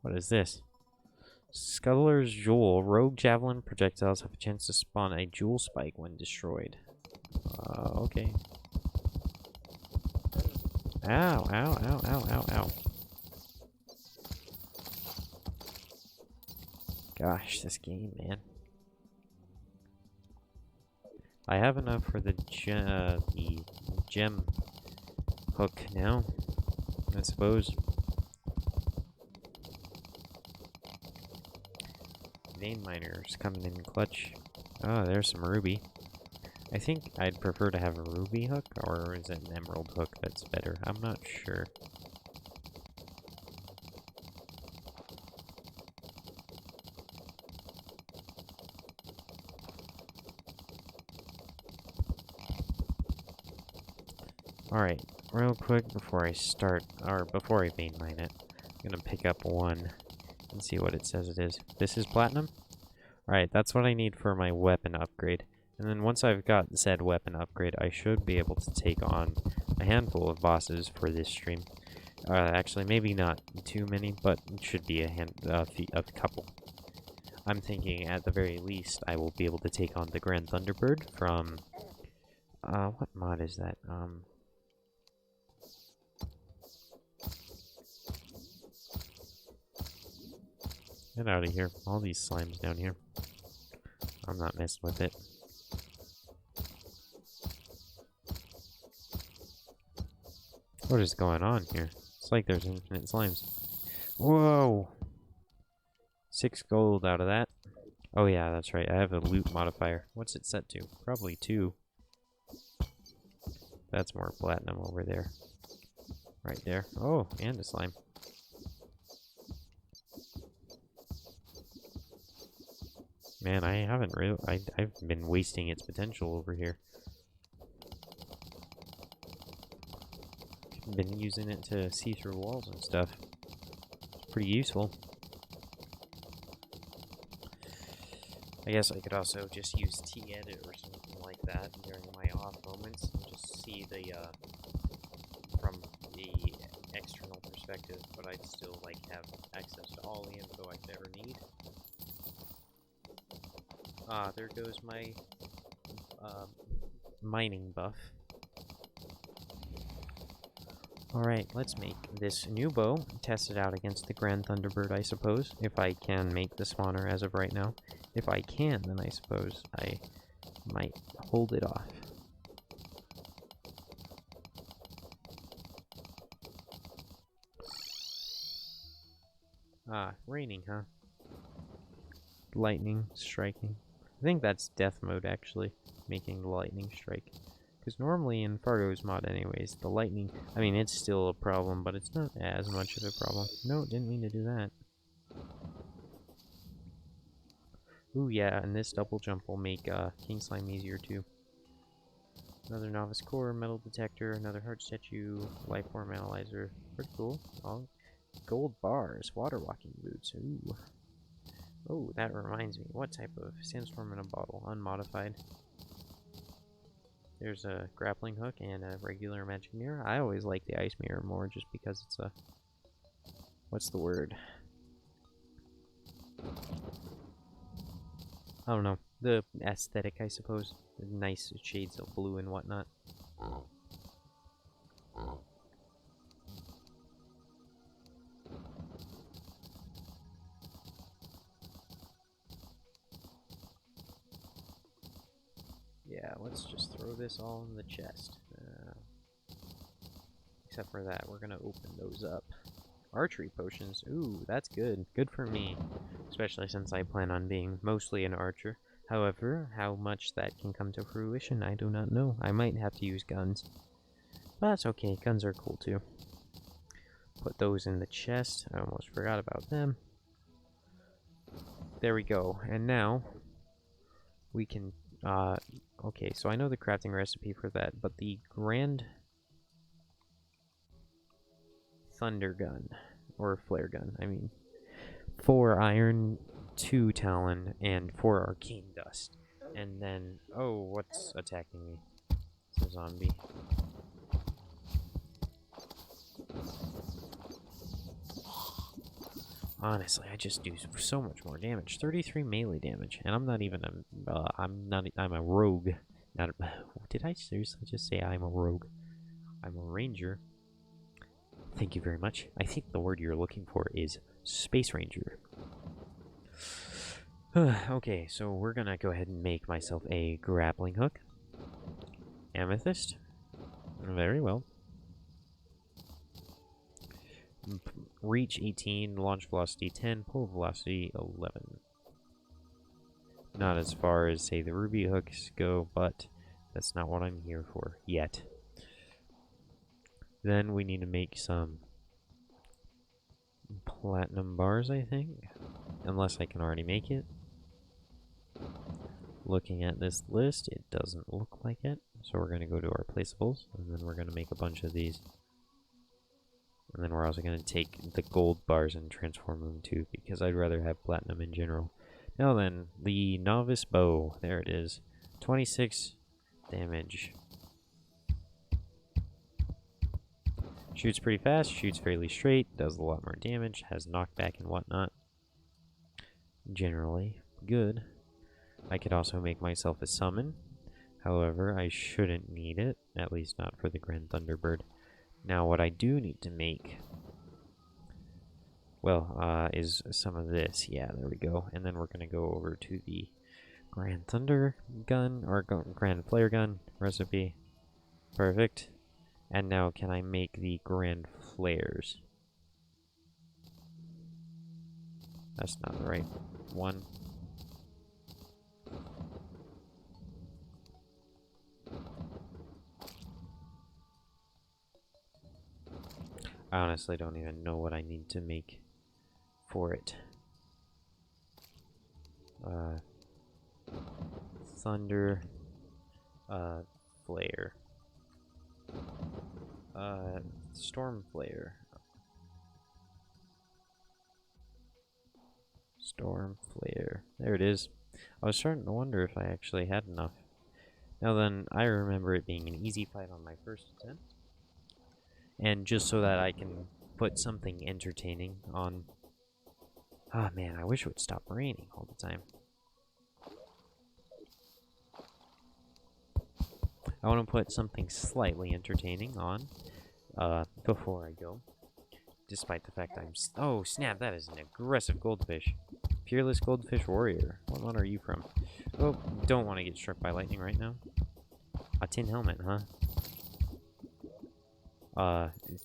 What is this? Scuttler's Jewel. Rogue Javelin projectiles have a chance to spawn a jewel spike when destroyed. Okay. Ow, ow, ow, ow, ow, ow. Gosh, this game, man. I have enough for the gem hook now, I suppose. Vein miners coming in clutch. Oh, there's some ruby. I think I'd prefer to have a ruby hook, or is it an emerald hook that's better? I'm not sure. Alright, real quick before I start, or before I main mine it, I'm gonna pick up one and see what it says it is. This is platinum? Alright, that's what I need for my weapon upgrade. And then once I've got said weapon upgrade, I should be able to take on a handful of bosses for this stream. Actually, maybe not too many, but it should be a couple. I'm thinking at the very least I will be able to take on the Grand Thunderbird from... what mod is that? Get out of here. All these slimes down here. I'm not messing with it. What is going on here? It's like there's infinite slimes. Whoa! 6 gold out of that. Oh yeah, that's right. I have a loot modifier. What's it set to? Probably 2. That's more platinum over there. Right there. Oh, and a slime. Man, I haven't really... I've been wasting its potential over here. Been using it to see through walls and stuff. It's pretty useful. I guess I could also just use T-Edit or something like that during my off moments and just see the, from the external perspective, but I'd still, like, have access to all the info I could ever need. Ah, there goes my, mining buff. Alright, let's make this new bow, test it out against the Grand Thunderbird, I suppose, if I can make the spawner as of right now. If I can, then I suppose I might hold it off. Ah, raining, huh? Lightning striking. I think that's death mode, actually, making the lightning strike. Because normally in Fargo's mod anyways, the lightning, I mean, it's still a problem, but it's not as much of a problem. No, didn't mean to do that. Ooh, yeah, and this double jump will make King Slime easier, too. Another Novice Core, Metal Detector, another Heart Statue, Life Form Analyzer. Pretty cool. All gold bars, Water Walking Boots. Ooh. Oh, that reminds me. What type of sandstorm in a bottle? Unmodified. There's a grappling hook and a regular magic mirror. I always like the ice mirror more just because it's a... What's the word? I don't know. The aesthetic, I suppose. The nice shades of blue and whatnot. Yeah, let's just throw this all in the chest. Except for that, we're gonna open those up. Archery potions. Ooh, that's good. Good for me. Especially since I plan on being mostly an archer. However, how much that can come to fruition, I do not know. I might have to use guns. But that's okay. Guns are cool too. Put those in the chest. I almost forgot about them. There we go. And now we can... okay, so I know the crafting recipe for that, but the Grand Thunder Gun, or Flare Gun, I mean, 4 Iron, 2 Talon, and 4 Arcane Dust. And then, oh, what's attacking me? It's a zombie. Honestly, I just do so much more damage. 33 melee damage, and I'm not even a, I'm a rogue. Not a, did I seriously just say I'm a rogue? I'm a ranger. Thank you very much. I think the word you're looking for is Space Ranger. Okay, so we're gonna go ahead and make myself a grappling hook. Amethyst. Very well. Reach 18, launch velocity 10, pull velocity 11. Not as far as, say, the ruby hooks go, but that's not what I'm here for yet. Then we need to make some platinum bars, I think. Unless I can already make it. Looking at this list, it doesn't look like it. So we're going to go to our placeables, and then we're going to make a bunch of these. And then we're also going to take the gold bars and transform them too, because I'd rather have platinum in general. Now then, the Novice Bow. There it is. 26 damage. Shoots pretty fast, shoots fairly straight, does a lot more damage, has knockback and whatnot. Generally good. I could also make myself a summon. However, I shouldn't need it, at least not for the Grand Thunderbird. Now what I do need to make, well, is some of this. Yeah, there we go. And then we're going to go over to the Grand Thunder gun, or Grand Flare gun recipe. Perfect. And now can I make the Grand Flares? That's not the right one. I honestly don't even know what I need to make for it. Thunder, Flare. Storm Flare. Storm Flare. There it is. I was starting to wonder if I actually had enough. Now then, I remember it being an easy fight on my first attempt. And just so that I can put something entertaining on... Ah, man, I wish it would stop raining all the time. I want to put something slightly entertaining on before I go. Despite the fact I'm... Oh, snap, that is an aggressive goldfish. Fearless Goldfish Warrior. What one are you from? Oh, don't want to get struck by lightning right now. A tin helmet, huh?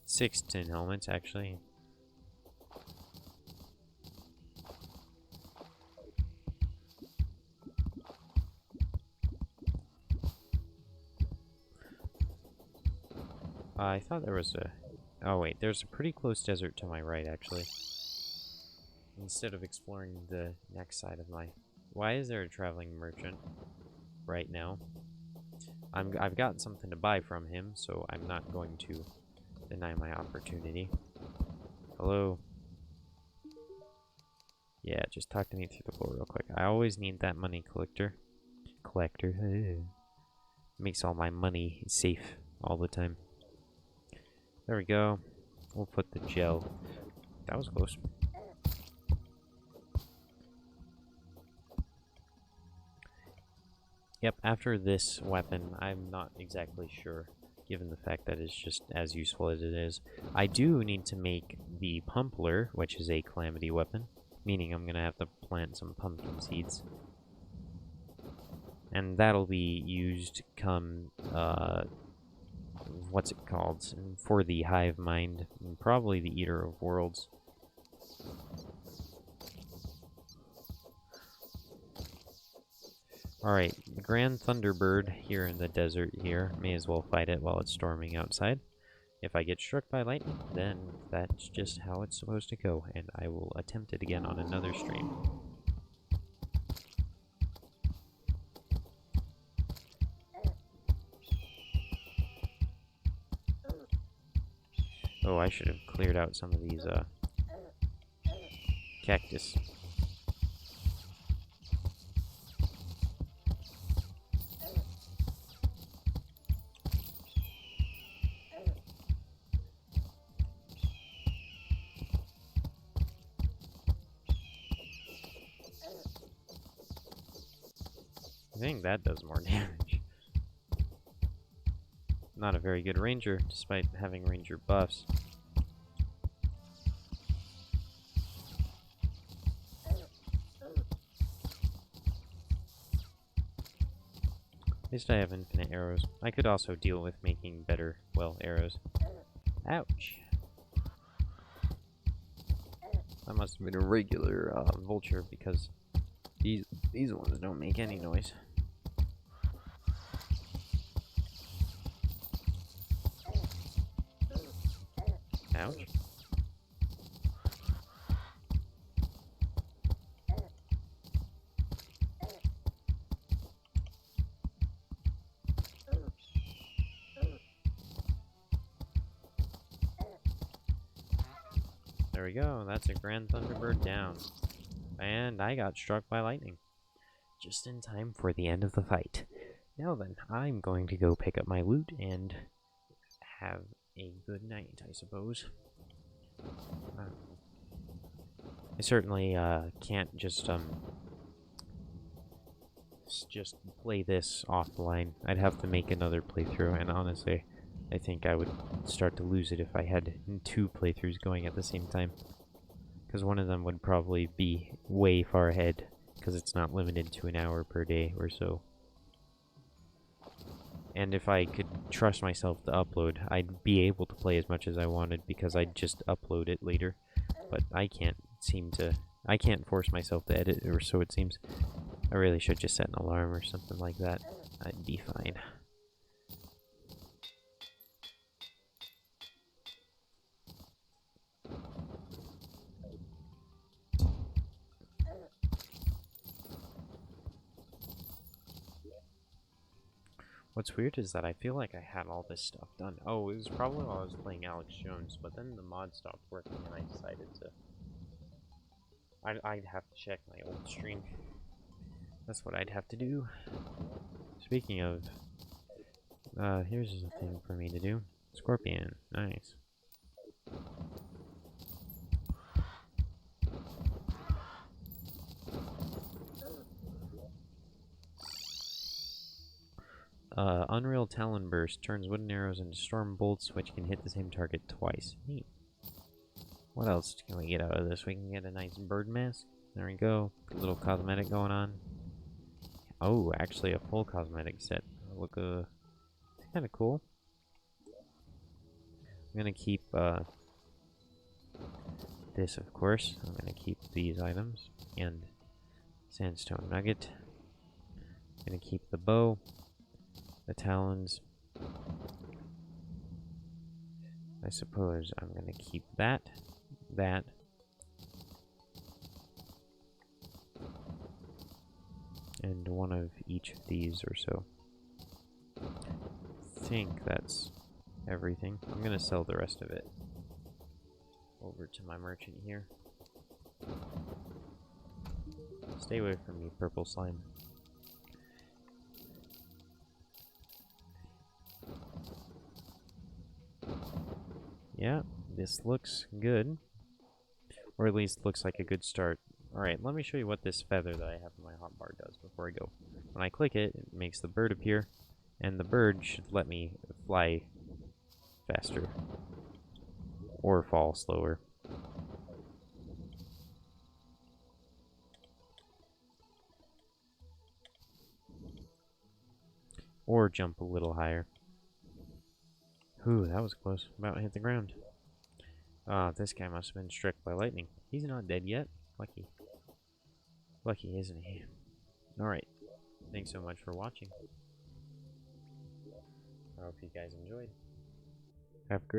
6 tin helmets, actually. I thought there was a... Oh, wait, there's a pretty close desert to my right, actually. Instead of exploring the next side of my... Why is there a traveling merchant right now? I've got something to buy from him, so I'm not going to deny my opportunity. Hello? Yeah, just talk to me through the floor real quick. I always need that money collector. Makes all my money safe all the time. There we go. We'll put the gel. That was close. Yep, after this weapon, I'm not exactly sure, given the fact that it's just as useful as it is. I do need to make the Pumpler, which is a calamity weapon, meaning I'm going to have to plant some pumpkin seeds. And that'll be used come, what's it called? For the Hive Mind, and probably the Eater of Worlds. Alright, the Grand Thunderbird here in the desert here. May as well fight it while it's storming outside. If I get struck by lightning, then that's just how it's supposed to go, and I will attempt it again on another stream. Oh, I should have cleared out some of these, cactus. I think that does more damage. Not a very good ranger, despite having ranger buffs. At least I have infinite arrows. I could also deal with making better, well, arrows. Ouch! That must have been a regular vulture, because these ones don't make any noise. Ouch. There we go. That's a Grand Thunderbird down. And I got struck by lightning. Just in time for the end of the fight. Now then, I'm going to go pick up my loot and have a good night, I suppose. I certainly can't just play this offline. I'd have to make another playthrough, and honestly, I think I would start to lose it if I had 2 playthroughs going at the same time. Because one of them would probably be way far ahead, because it's not limited to an hour per day or so. And if I could trust myself to upload, I'd be able to play as much as I wanted, because I'd just upload it later. But I can't force myself to edit, or so it seems. I really should just set an alarm or something like that. I'd be fine. What's weird is that I feel like I had all this stuff done. Oh, it was probably while I was playing Alex Jones, but then the mod stopped working and I decided to... I'd have to check my old stream. That's what I'd have to do. Speaking of... here's a thing for me to do. Scorpion. Nice. Unreal Talon Burst turns wooden arrows into storm bolts, which can hit the same target twice. Neat. What else can we get out of this? We can get a nice bird mask. There we go. A little cosmetic going on. Oh, actually a full cosmetic set. Look, it's kind of cool. I'm gonna keep, this, of course. I'm gonna keep these items. And sandstone nugget. I'm gonna keep the bow. The talons. I suppose I'm gonna keep that. And one of each of these or so. I think that's everything. I'm gonna sell the rest of it over to my merchant here. Stay away from me, purple slime. Yeah, this looks good. Or at least looks like a good start. Alright, let me show you what this feather that I have in my hotbar does before I go. When I click it, it makes the bird appear, and the bird should let me fly faster. Or fall slower. Or jump a little higher. Ooh, that was close. About to hit the ground. Ah, this guy must have been struck by lightning. He's not dead yet. Lucky. Lucky, isn't he? Alright. Thanks so much for watching. I hope you guys enjoyed. Have a great